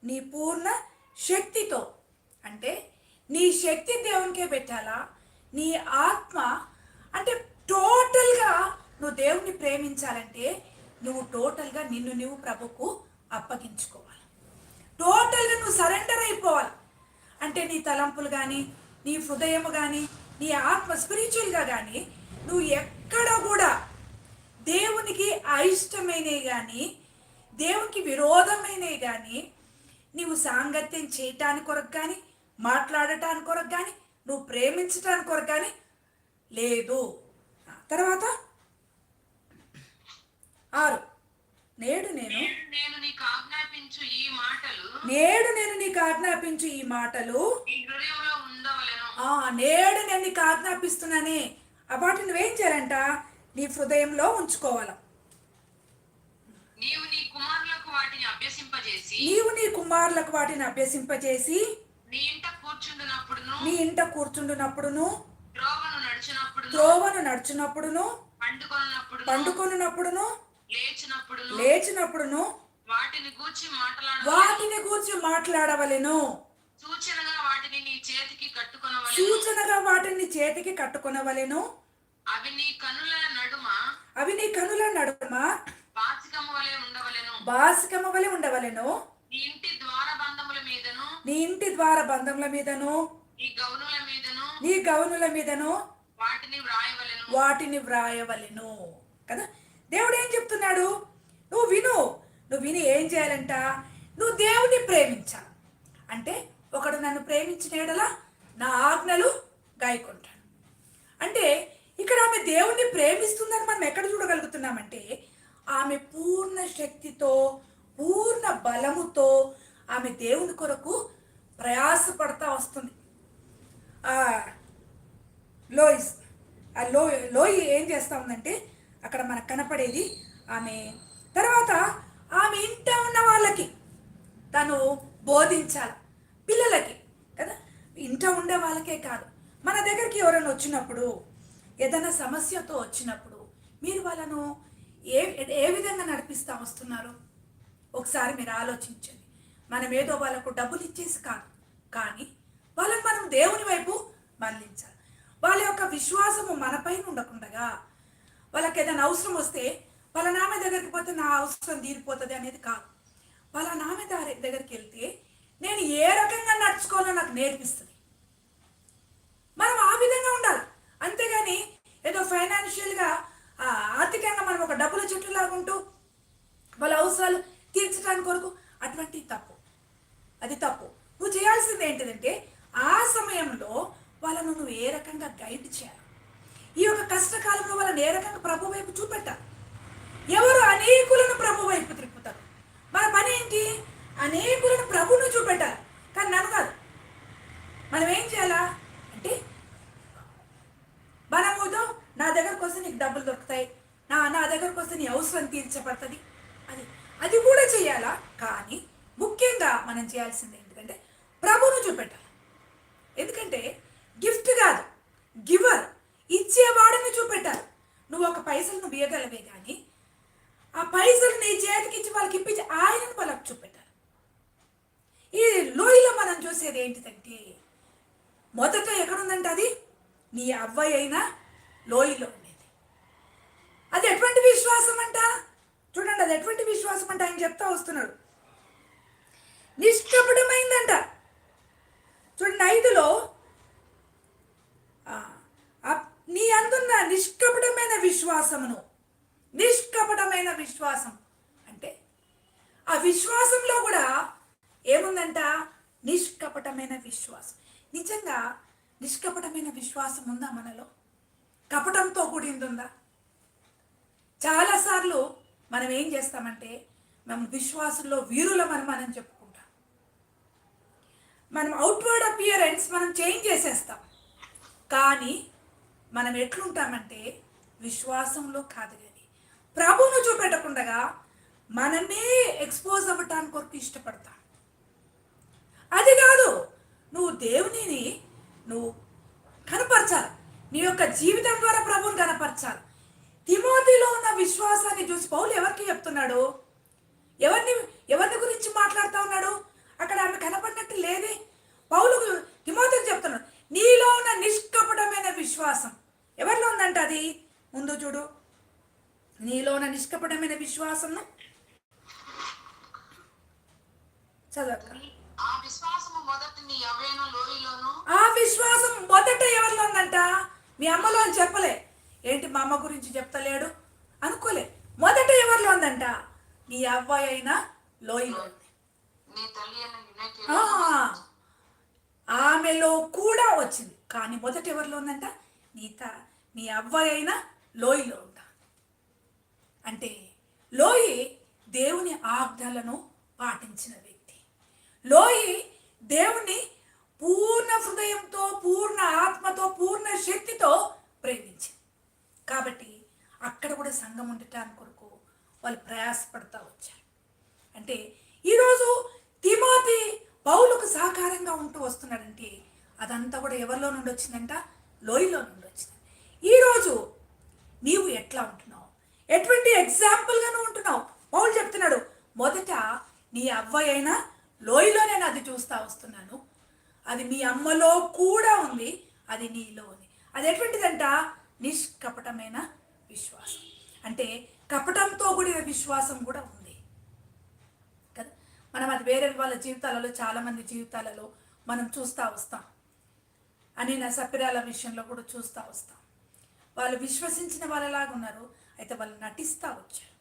నీ పూర్ణ శక్తితో. అంటే నీ శక్తి దేవునికే పెట్టాలా, నీ ఆత్మ అంటే టోటల్గా నువ్వు దేవుణ్ణి ప్రేమించాలంటే నువ్వు టోటల్గా నిన్ను నువ్వు ప్రభుకు అప్పగించుకోవాలి. టోటల్గా నువ్వు సరెండర్ అయిపోవాలి. అంటే నీ తలంపులు కానీ, నీ హృదయము కానీ, నీ ఆత్మ స్పిరిచువల్గా కానీ నువ్వు ఎక్కడ కూడా దేవునికి అయిష్టమైనవి కానీ, దేవునికి విరోధమైనవి కానీ, నీవు సాంగత్యం చేయటానికి కొరకు కానీ, మాట్లాడటానికి కొరకు కానీ, నువ్వు ప్రేమించటానికి కొరకు కానీ లేదు. తర్వాత 6, నేడు నేను నీకు ఆజ్ఞాపించు ఈ మాటలు, నేడు నేను నీకు ఆజ్ఞాపించు ఈ మాటలు నీ హృదయంలో ఉండవలెను. నేడు నేను నీకు ఆజ్ఞాపిస్తున్నానే, ఆ వాటిని నువ్వేం చేయాలంట? నీ హృదయంలో ఉంచుకోవాలి. నీవు నీ కుమారులకు వాటిని అభ్యసింపజేసి, నీవు నీ కుమారులకు వాటిని అభ్యసింపజేసి నీ ఇంట కూర్చుండునప్పుడును, నీ ఇంట కూర్చుండునప్పుడును, త్రోవను నడుచునప్పుడును, పండుకొనున్నప్పుడును, లేచినప్పుడును వాటిని గూర్చి మాట్లాడవలెను. సూచనగా వాటిని నీ చేతికి కట్టుకొనవలెను. అవి నీ కనుల నడుమ బాసికము వలె ఉండవలెను. నీ ఇంటి ద్వారబంధముల మీదను, నీ గౌనుల మీదను వాటిని వ్రాయవలెను. కదా, దేవుడు ఏం చెప్తున్నాడు? నువ్వు విని ఏం చేయాలంట? నువ్వు దేవుని ప్రేమించాలి. అంటే ఒకడు నన్ను ప్రేమించిన యెడల నా ఆజ్ఞలు గాయకుంటాడు. అంటే ఇక్కడ ఆమె దేవుణ్ణి ప్రేమిస్తుందని మనం ఎక్కడ చూడగలుగుతున్నామంటే, ఆమె పూర్ణ శక్తితో, పూర్ణ బలముతో ఆమె దేవుని కొరకు ప్రయాసపడతా వస్తుంది. లోయి ఏం చేస్తా ఉందంటే అక్కడ మనకు కనపడేది ఆమె. తర్వాత ఆమె ఇంట ఉన్న వాళ్ళకి తను బోధించాలి, పిల్లలకి కదా, ఇంట ఉండే వాళ్ళకే కాదు, మన దగ్గరికి ఎవరైనా వచ్చినప్పుడు, ఏదైనా సమస్యతో వచ్చినప్పుడు మీరు వాళ్ళను ఏ విధంగా నడిపిస్తూ వస్తున్నారు? ఒకసారి మీరు ఆలోచించండి. మనం ఏదో వాళ్ళకు డబ్బులు ఇచ్చేసి కాదు, కానీ వాళ్ళని మనం దేవుని వైపు మళ్ళించాలి. వాళ్ళ యొక్క విశ్వాసము మనపైన ఉండకుండగా, వాళ్ళకి ఏదైనా అవసరం వస్తే వాళ్ళ నామె దగ్గరికి పోతే నా అవసరం తీరిపోతుంది అనేది కాదు. వాళ్ళ నామె దగ్గరికి వెళ్తే నేను ఏ రకంగా నడుచుకోవాలో నాకు నేర్పిస్తుంది. మనం ఆ విధంగా ఉండాలి. అంతేగాని ఏదో ఫైనాన్షియల్గా ఆర్థికంగా మనం ఒక డబ్బుల చెట్టు లాగుంటూ వాళ్ళ అవసరాలు తీర్చడానికి కొరకు, అటువంటి తప్పు, అది తప్పు. నువ్వు చేయాల్సింది ఏంటిదంటే ఆ సమయంలో వాళ్ళను నువ్వు ఏ రకంగా గైడ్ చేయాలి. ఈ యొక్క కష్టకాలంలో వాళ్ళని ఏ రకంగా ప్రభు వైపు చూపెట్టాలి. ఎవరు అనేకులను ప్రభు వైపు తిప్పుతారు. మన పని ఏంటి? అనేకులను ప్రభును చూపెట్టాలి, కానీ నన్ను కాదు. మనం ఏం చేయాలా అంటే, మనముతో నా దగ్గరకు వస్తే నీకు డబ్బులు దొరుకుతాయి, నా దగ్గరకు వస్తే నీ అవసరం తీర్చబడుతుంది, అది కూడా చేయాలా. కానీ ముఖ్యంగా మనం చేయాల్సింది ఏంటంటే ప్రభును చూపెట్టాలి. ఎందుకంటే గిఫ్ట్ కాదు, గివర్, ఇచ్చేవాడిని చూపెట్టాలి. నువ్వు ఒక పైసలు నువ్వు ఇవ్వగలవే, కానీ ఆ పైసలు నీ చేతికి ఇచ్చి వాళ్ళకి ఇప్పించి ఆయనను వాళ్ళకి చూపెట్టాలి. ఈ లోయలో మనం చూసేది ఏంటిదంటే, మొదట ఎక్కడుందంటే అది నీ అవ్వయ్య అయినా లోయలో ఉండేది. అది ఎటువంటి విశ్వాసం అంట? చూడండి, అది ఎటువంటి విశ్వాసం అంటే ఆయన చెప్తా వస్తున్నాడు. నిష్కపటమైందంట. చూడండి 5లో, నీ అందున్న నిష్కపటమైన విశ్వాసం అంటే ఆ విశ్వాసంలో కూడా ఏముందంట? నిష్కపటమైన విశ్వాసం. నిజంగా నిష్కపటమైన విశ్వాసం ఉందా మనలో? కపటంతో కూడింది ఉందా? చాలాసార్లు మనం ఏం చేస్తామంటే మనం విశ్వాసంలో వీరులమని మనం చెప్పుకుంటాం. మనం అవుట్వర్డ్ అపియరెన్స్ మనం చేంజ్ చేసేస్తాం. కానీ మనం ఎట్లుంటామంటే విశ్వాసంలో కాదు, కానీ ప్రభువును చూపెట్టకుండా మనమే ఎక్స్పోజ్ అవ్వటానికి కొరకు ఇష్టపడతాం. అది కాదు, నువ్వు దేవునిని నువ్వు కనపరచాలి, నీ యొక్క జీవితం ద్వారా ప్రభువుని కనపరచాలి. తిమోతిలో ఉన్న విశ్వాసాన్ని చూసి పౌలు ఎవరికి చెప్తున్నాడు? ఎవరిని గురించి మాట్లాడుతూ ఉన్నాడు? అక్కడ ఆమె కనపడినట్టు లేదే. పౌలు తిమోతికి చెప్తున్నాడు, నీలో ఉన్న నిష్కపటమైన విశ్వాసం ఎవరిలో ఉందంట? అది ముందు చూడు. నీలో ఉన్న నిష్కపటమైన విశ్వాసం చదవక. ఆ విశ్వాసం మొదట ఎవరిలో ఉందంట? మీ అమ్మలో అని చెప్పలే. ఏంటి మా అమ్మ గురించి చెప్తలేడు అనుకోలే. మొదట ఎవరిలో ఉందంట? నీ అవ్వాయి అయిన లోయలో ఉంది. ఆమెలో కూడా వచ్చింది, కానీ మొదట ఎవరిలో ఉందంట? నీ అవ్వాయి అయిన లోయలో ఉంటా. అంటే లోయి దేవుని ఆజ్ఞలను పాటించిన వ్యక్తి. లోయి దేవుని పూర్ణ హృదయంతో, పూర్ణ ఆత్మతో, పూర్ణ శక్తితో ప్రేమించింది. కాబట్టి అక్కడ కూడా సంఘం ఉండటానికి కొరకు వాళ్ళు ప్రయాసపడతా వచ్చారు. అంటే ఈరోజు తిమోతి పౌలుకు సహకారంగా ఉంటూ వస్తున్నాడంటే అదంతా కూడా ఎవరిలో నుండి వచ్చిందంట? లోయలో నుండి వచ్చింది. ఈరోజు నీవు ఎట్లా ఉంటున్నావు? ఎటువంటి ఎగ్జాంపుల్గాను ఉంటున్నావు? పౌలు చెప్తున్నాడు, మొదట నీ అవ్వాయి అయినా లోయలో నేను అది చూస్తా వస్తున్నాను. అది మీ అమ్మలో కూడా ఉంది, అది నీలో ఉంది. అది ఎటువంటిదంట? నిష్కపటమైన విశ్వాసం. అంటే కపటంతో కూడిన విశ్వాసం కూడా ఉంది కదా. మనం అది వేరే వాళ్ళ జీవితాలలో, చాలామంది జీవితాలలో మనం చూస్తూ వస్తాం. అని నా సప్పిరాల విషయంలో కూడా చూస్తూ వస్తాం. వాళ్ళు విశ్వసించిన వాళ్ళలాగా ఉన్నారు, అయితే వాళ్ళు నటిస్తూ వచ్చారు.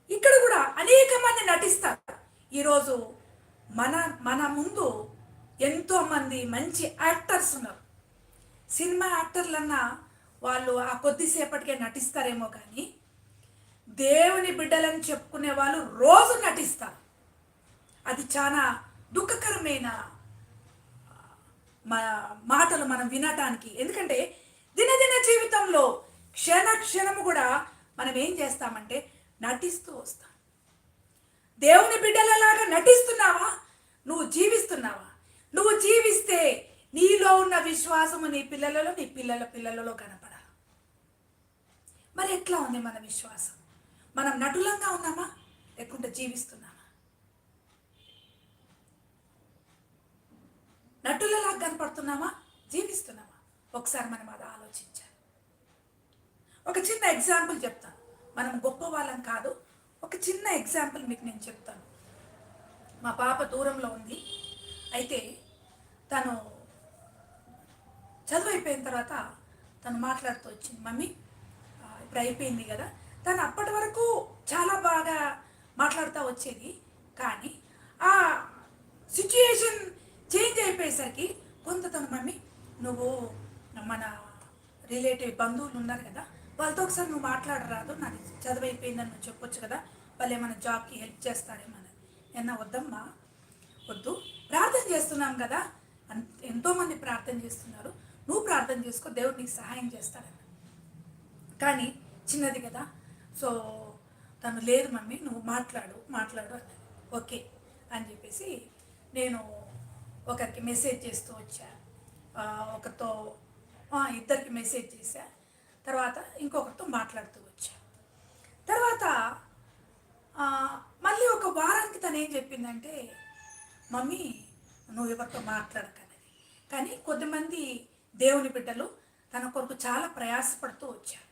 ఇక్కడ కూడా అనేక మంది నటిస్తారు. ఈరోజు మన ముందు ఎంతోమంది మంచి యాక్టర్స్ ఉన్నారు. సినిమా యాక్టర్లన్నా వాళ్ళు ఆ కొద్దిసేపటికే నటిస్తారేమో, కానీ దేవుని బిడ్డలని చెప్పుకునే వాళ్ళు రోజు నటిస్తారు. అది చాలా దుఃఖకరమైన మాటలు మనం వినటానికి. ఎందుకంటే దినదిన జీవితంలో క్షణము కూడా మనం ఏం చేస్తామంటే నటిస్తూ వస్తాం. దేవుని బిడ్డలలాగా నటిస్తున్నావా? నువ్వు జీవిస్తున్నావా? నువ్వు జీవిస్తే నీలో ఉన్న విశ్వాసము నీ పిల్లలలో, నీ పిల్లలలో కనపడాలి. మరి ఎట్లా ఉంది మన విశ్వాసం? మనం నటులంగా ఉన్నామా లేకుంటే జీవిస్తున్నామా? నటులలా కనపడుతున్నామా, జీవిస్తున్నామా? ఒకసారి మనం అది ఆలోచించాలి. ఒక చిన్న ఎగ్జాంపుల్ చెప్తాను. మనం గొప్ప వాళ్ళం కాదు, ఒక చిన్న ఎగ్జాంపుల్ మీకు నేను చెప్తాను. మా పాప దూరంలో ఉంది. అయితే తను చదువు అయిపోయిన తర్వాత తను మాట్లాడుతూ వచ్చింది, మమ్మీ ఇప్పుడు అయిపోయింది కదా. తను అప్పటి వరకు చాలా బాగా మాట్లాడుతూ వచ్చేది, కానీ ఆ సిచ్యుయేషన్ చేంజ్ అయిపోయేసరికి తను మమ్మీ నువ్వు మన రిలేటివ్ బంధువులు ఉన్నారు కదా, వాళ్ళతో ఒకసారి నువ్వు మాట్లాడరాదు, నాకు చదువు అయిపోయిందని నువ్వు చెప్పొచ్చు కదా, వాళ్ళు ఏమైనా జాబ్కి హెల్ప్ చేస్తారేమని. ఎన్నా వద్దమ్మా, వద్దు, ప్రార్థన చేస్తున్నాం కదా, ఎంతోమంది ప్రార్థన చేస్తున్నారు, నువ్వు ప్రార్థన చేసుకో, దేవుడు నీకు సహాయం చేస్తాడని. కానీ చిన్నది కదా, సో తను లేదు మమ్మీ నువ్వు మాట్లాడు అన్నది. ఓకే అని చెప్పేసి నేను ఒకరికి మెసేజ్ చేస్తూ వచ్చా, ఒకరితో ఇద్దరికి మెసేజ్ చేశా, తర్వాత ఇంకొకరితో మాట్లాడుతూ వచ్చా. తర్వాత మళ్ళీ ఒక వారానికి తను ఏం చెప్పిందంటే, మమ్మీ నువ్వు ఎవరితో మాట్లాడకన్నది. కానీ కొద్దిమంది దేవుని బిడ్డలు తన కొరకు చాలా ప్రయాసపడుతూ వచ్చారు,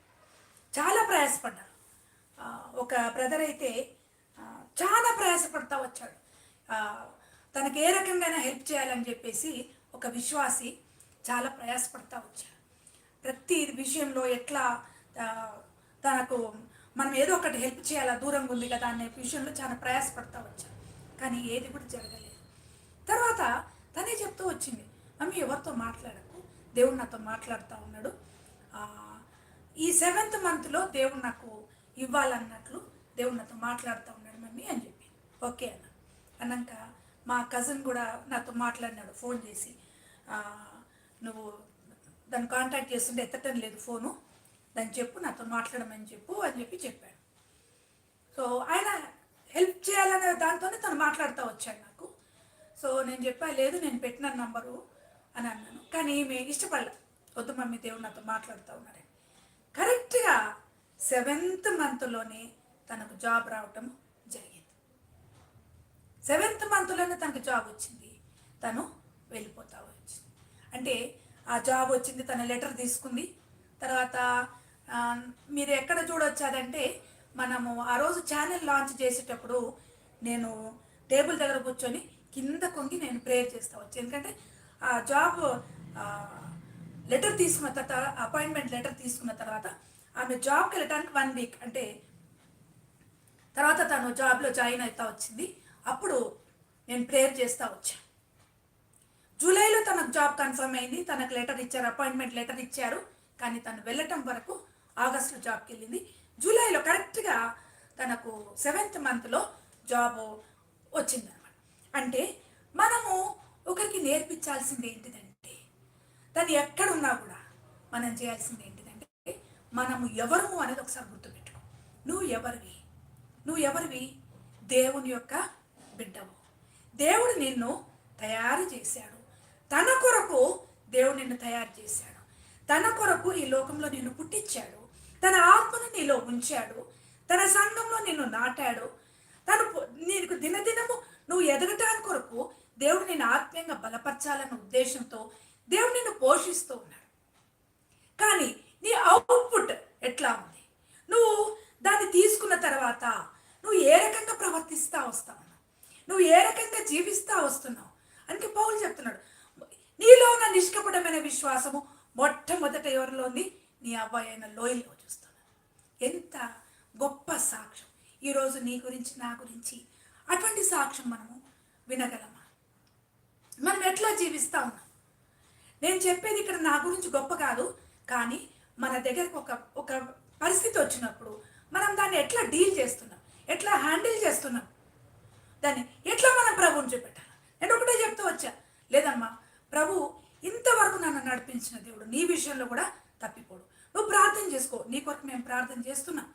చాలా ప్రయాసపడ్డారు. ఒక బ్రదర్ అయితే చాలా ప్రయాసపడుతూ వచ్చాడు. తనకు ఏ రకంగా హెల్ప్ చేయాలని చెప్పేసి ఒక విశ్వాసి చాలా ప్రయాసపడుతూ వచ్చాడు. ప్రతి విషయంలో ఎట్లా తనకు మనం ఏదో ఒకటి హెల్ప్ చేయాలా, దూరంగా ఉంది కదా అనే విషయంలో చాలా ప్రయాసపడతా వచ్చాం, కానీ ఏది కూడా జరగలేదు. తర్వాత తనే చెప్తూ వచ్చింది, మమ్మీ ఎవరితో మాట్లాడకు, దేవుడు నాతో మాట్లాడుతూ ఉన్నాడు, ఈ 7th మంత్లో దేవుడు నాకు ఇవ్వాలన్నట్లు దేవుడు నాతో మాట్లాడుతూ ఉన్నాడు మమ్మీ అని చెప్పి. ఓకే అన్నాక మా కజిన్ కూడా నాతో మాట్లాడినాడు ఫోన్ చేసి, నువ్వు దాన్ని కాంటాక్ట్ చేస్తుంటే ఎత్తటం లేదు ఫోను, దాన్ని చెప్పు నాతో మాట్లాడమని చెప్పు అని చెప్పాడు. సో ఆయన హెల్ప్ చేయాలనే దాంతోనే తను మాట్లాడుతూ వచ్చాడు నాకు. సో నేను చెప్పా, లేదు నేను పెట్టిన నంబరు అని అన్నాను, కానీ ఈమె ఇష్టపడలే, వద్దు మమ్మీ దేవుడు నాతో మాట్లాడుతూ ఉన్నాడు. కరెక్ట్గా 7th మంత్లోనే తనకు జాబ్ రావటం జరిగింది. 7th మంత్లోనే తనకు జాబ్ వచ్చింది, తను వెళ్ళిపోతా వచ్చింది. అంటే ఆ జాబ్ వచ్చింది, తన లెటర్ తీసుకుంది. తర్వాత మీరు ఎక్కడ చూడొచ్చు అదంటే, మనము ఆ రోజు ఛానల్ లాంచ్ చేసేటప్పుడు నేను టేబుల్ దగ్గర కూర్చొని కింద కొంగి నేను ప్రేయర్ చేస్తా వచ్చి, ఎందుకంటే ఆ జాబ్ లెటర్ తీసుకున్న తర్వాత, అపాయింట్మెంట్ లెటర్ తీసుకున్న తర్వాత ఆమె జాబ్కి వెళ్ళడానికి 1 వీక్ అంటే తర్వాత తను జాబ్లో జాయిన్ అవుతా వచ్చింది. అప్పుడు నేను ప్రేయర్ చేస్తూ వచ్చాను. జూలైలో తనకు జాబ్ కన్ఫర్మ్ అయింది, తనకు లెటర్ ఇచ్చారు, అపాయింట్మెంట్ లెటర్ ఇచ్చారు, కానీ తను వెళ్ళటం వరకు ఆగస్టులో జాబ్కి వెళ్ళింది. జూలైలో కరెక్ట్గా తనకు 7th మంత్లో జాబ్ వచ్చిందనమాట. అంటే మనము ఒకరికి నేర్పించాల్సింది ఏంటిదంటే, తను ఎక్కడున్నా కూడా మనం చేయాల్సింది ఏంటిదంటే, మనము ఎవరు అనేది ఒకసారి గుర్తుపెట్టుకో. నువ్వు ఎవరివి? దేవుని యొక్క బిడ్డవు. దేవుడు నిన్ను తయారు చేశాడు, తన కొరకు దేవుడు నిన్ను తయారు చేశాడు, తన కొరకు ఈ లోకంలో నిన్ను పుట్టించాడు, తన ఆత్మను నీలో ఉంచాడు, తన సంఘంలో నిన్ను నాటాడు. నీకు దినదినము నువ్వు ఎదగటానికి కొరకు దేవుడు నిన్ను ఆత్మీయంగా బలపరచాలన్న ఉద్దేశంతో దేవుడు నిన్ను పోషిస్తూ ఉన్నాడు. కానీ నీ అవుట్పుట్ ఎట్లా ఉంది? నువ్వు దాన్ని తీసుకున్న తర్వాత నువ్వు ఏ రకంగా ప్రవర్తిస్తూ వస్తా ఉన్నావు, నువ్వు ఏ రకంగా జీవిస్తూ వస్తున్నావు. అందుకే పౌలు చెప్తున్నాడు, నీలో ఉన్న నిష్కపటమైన విశ్వాసము మొట్టమొదట ఎవరిలో ఉంది? నీ అబ్బాయి అయిన లోయలో చూస్తున్నాను. ఎంత గొప్ప సాక్ష్యం ఈరోజు నీ గురించి, నా గురించి. అటువంటి సాక్ష్యం మనము వినగలమా? మనం ఎట్లా జీవిస్తూ ఉన్నాం? నేను చెప్పేది ఇక్కడ నా గురించి గొప్ప కాదు, కానీ మన దగ్గరకు ఒక పరిస్థితి వచ్చినప్పుడు మనం దాన్ని ఎట్లా డీల్ చేస్తున్నాం, ఎట్లా హ్యాండిల్ చేస్తున్నాం, దాన్ని ఎట్లా మనం ప్రభువుని చూపెట్టాలి. నేను ఒకటే చెప్తూ వచ్చా, లేదమ్మా ప్రభు ఇంతవరకు నన్ను నడిపించిన దేవుడు నీ విషయంలో కూడా తప్పిపోడు. నువ్వు ప్రార్థన చేసుకో, నీ కొరకు మేము ప్రార్థన చేస్తున్నాం.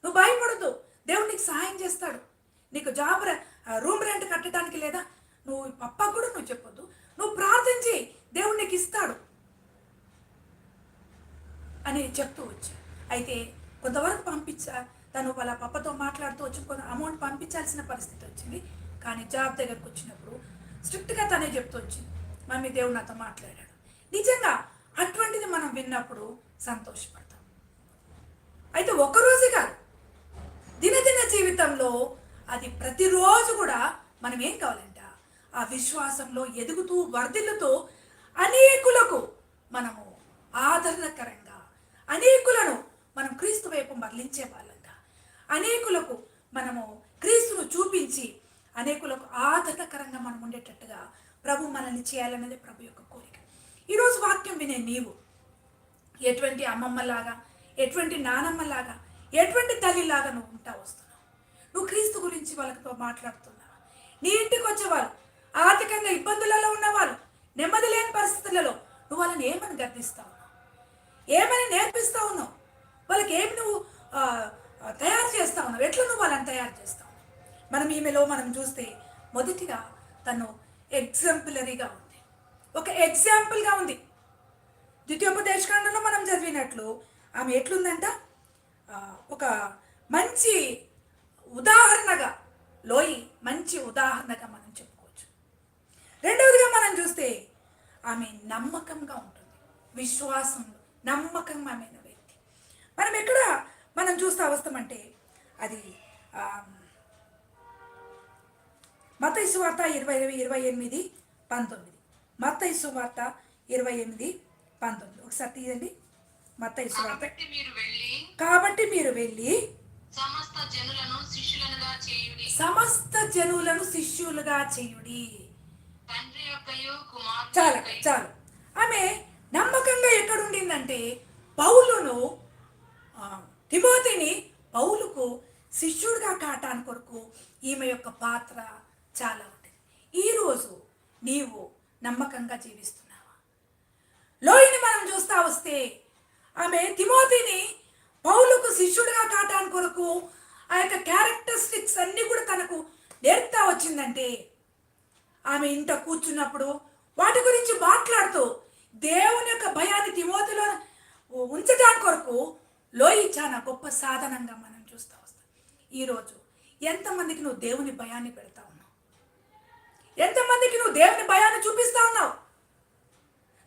నువ్వు భయపడద్దు, దేవుడు నీకు సహాయం చేస్తాడు. నీకు జాబ్ రూమ్ రెంట్ కట్టడానికి లేదా, నువ్వు పప్పకు కూడా నువ్వు చెప్పొద్దు, నువ్వు ప్రార్థన చేయి, దేవుడు నీకు ఇస్తాడు అని చెప్తూ వచ్చా. అయితే కొంతవరకు తను వాళ్ళ పప్పతో మాట్లాడుతూ వచ్చి కొంత అమౌంట్ పంపించాల్సిన పరిస్థితి వచ్చింది. కానీ జాబ్ దగ్గరకు వచ్చినప్పుడు స్ట్రిక్ట్గా తనే చెప్తూ వచ్చింది, మమ్మీ దేవుడు నాతో మాట్లాడాడు. నిజంగా అటువంటిది మనం విన్నప్పుడు సంతోషపడతాం. అయితే ఒక్కరోజే కాదు, దినదిన జీవితంలో అది ప్రతిరోజు కూడా మనం ఏం కావాలంట, ఆ విశ్వాసంలో ఎదుగుతూ వర్ధిల్లుతూ అనేకులకు మనము ఆదరణకరంగా, అనేకులను మనం క్రీస్తు వైపు మరలించే వాళ్ళంగా, అనేకులకు మనము క్రీస్తును చూపించి అనేకులకు ఆదరణకరంగా మనం ఉండేటట్టుగా ప్రభు మనల్ని చేయాలనేది ప్రభు యొక్క కోరిక. ఈరోజు వాక్యం వినే నీవు ఎటువంటి అమ్మమ్మలాగా, ఎటువంటి నానమ్మలాగా, ఎటువంటి తల్లిలాగా నువ్వు ఉంటా వస్తున్నావు? నువ్వు క్రీస్తు గురించి వాళ్ళతో మాట్లాడుతున్నావు. నీ ఇంటికి వచ్చేవాళ్ళు ఆర్థికంగా ఇబ్బందులలో ఉన్నవాళ్ళు, నెమ్మది లేని పరిస్థితులలో నువ్వు వాళ్ళని ఏమని గర్దిస్తా ఉన్నావు, ఏమని నేర్పిస్తా ఉన్నావు, వాళ్ళకి ఏమి నువ్వు తయారు చేస్తా ఉన్నావు, ఎట్లా నువ్వు వాళ్ళని తయారు చేస్తావు? మనం ఈమెలో మనం చూస్తే మొదటిగా తను ఎగ్జాంపులరీగా ఉంది, ఒక ఎగ్జాంపుల్గా ఉంది. ద్వితీయోపదేశకాండంలో మనం చదివినట్లు ఆమె ఎట్లుందంట, ఒక మంచి ఉదాహరణగా, లోయి మంచి ఉదాహరణగా మనం చెప్పుకోవచ్చు. రెండవదిగా మనం చూస్తే ఆమె నమ్మకంగా ఉంటుంది, విశ్వాసంలో నమ్మకమైన వ్యక్తి. మనం ఎక్కడ మనం చూస్తూ వస్తామంటే అది మత్తయి సువార్త 28:19. మత్తయి సువార్త 28:19 ఒకసారి తీయండి. మత్తయి సువార్త. కాబట్టి మీరు వెళ్ళి సమస్త జనులను శిష్యులనుగా చేయుడి. సమస్త జనులను శిష్యులుగా చేయుడి. తండ్రి యొక్కయు కుమారుని చాలు యొక్కయు. చాలు. ఆమె నమ్మకంగా ఎక్కడుండిందంటే పౌలును తిమోతిని పౌలుకు శిష్యుడిగా కాటాని కొరకు ఈమె యొక్క పాత్ర చాలా ఉంటుంది. ఈరోజు నీవు నమ్మకంగా జీవిస్తున్నావా? లోయని మనం చూస్తా వస్తే ఆమె తిమోతిని పౌలుకు శిష్యుడిగా కాటాని కొరకు ఆ యొక్క క్యారెక్టరిస్టిక్స్ అన్నీ కూడా తనకు నేర్పుతా వచ్చిందంటే ఆమె ఇంట కూర్చున్నప్పుడు వాటి గురించి మాట్లాడుతూ దేవుని యొక్క భయాన్ని తిమోతిలో ఉంచడానికి కొరకు లోయి చాలా గొప్ప సాధనంగా మనం చూస్తూ వస్తాం. ఈరోజు ఎంతమందికి నువ్వు దేవుని భయాన్ని పెడతా ఉన్నావు? ఎంతమందికి నువ్వు దేవుని భయాన్ని చూపిస్తా ఉన్నావు?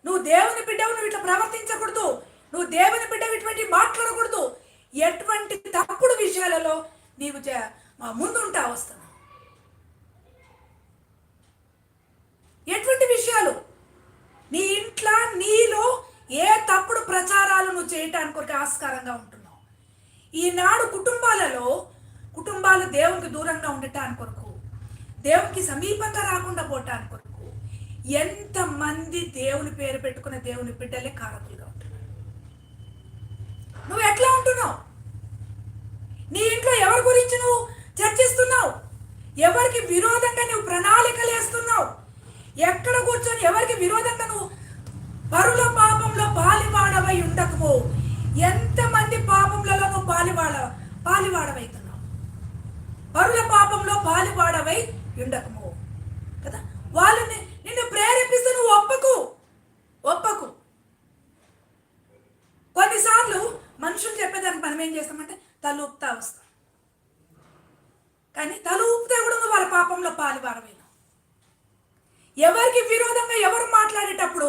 నువ్వు దేవుని బిడ్డవు, నువ్వు ఇట్లా ప్రవర్తించకూడదు, నువ్వు దేవుని బిడ్డవు ఇటువంటి మాట్లాడకూడదు, ఎటువంటి తప్పుడు విషయాలలో నీవు ముందుంటా వస్తున్నావు. ఎటువంటి విషయాలు నీ ఇంట్లో నీలో ఏ తప్పుడు ప్రచారాలు నువ్వు చేయటానికి ఒక ఆస్కారంగా ఉంటున్నావు? ఈనాడు కుటుంబాలు దేవునికి దూరంగా ఉండటానికి కొరకు, దేవునికి సమీపంగా రాకుండా పోవటానికి కొరకు ఎంతమంది దేవుని పేరు పెట్టుకున్న దేవుని బిడ్డలే కారకులుగా ఉంటున్నారు. నువ్వు ఎట్లా ఉంటున్నావు? నీ ఇంట్లో ఎవరి గురించి నువ్వు చర్చిస్తున్నావు? ఎవరికి విరోధంగా నువ్వు ప్రణాళికలు వేస్తున్నావు? ఎక్కడ కూర్చొని ఎవరికి విరోధంగా నువ్వు పరుల పాపంలో పాలివాడవై ఉండకము. ఎంతమంది పాపంలలో నువ్వు పాలివాడవైతున్నావు? పరుల పాపంలో పాలివాడవై ఉండకము కదా. వాళ్ళని నిన్ను ప్రేరేపిస్తే నువ్వు ఒప్పకు. కొన్నిసార్లు మనుషులు చెప్పేదానికి మనం ఏం చేస్తామంటే తల ఊపుతా వస్తాం. కానీ తల ఊపితే కూడా నువ్వు వాళ్ళ పాపంలో పాలివాడవైనావు. ఎవరికి విరోధంగా ఎవరు మాట్లాడేటప్పుడు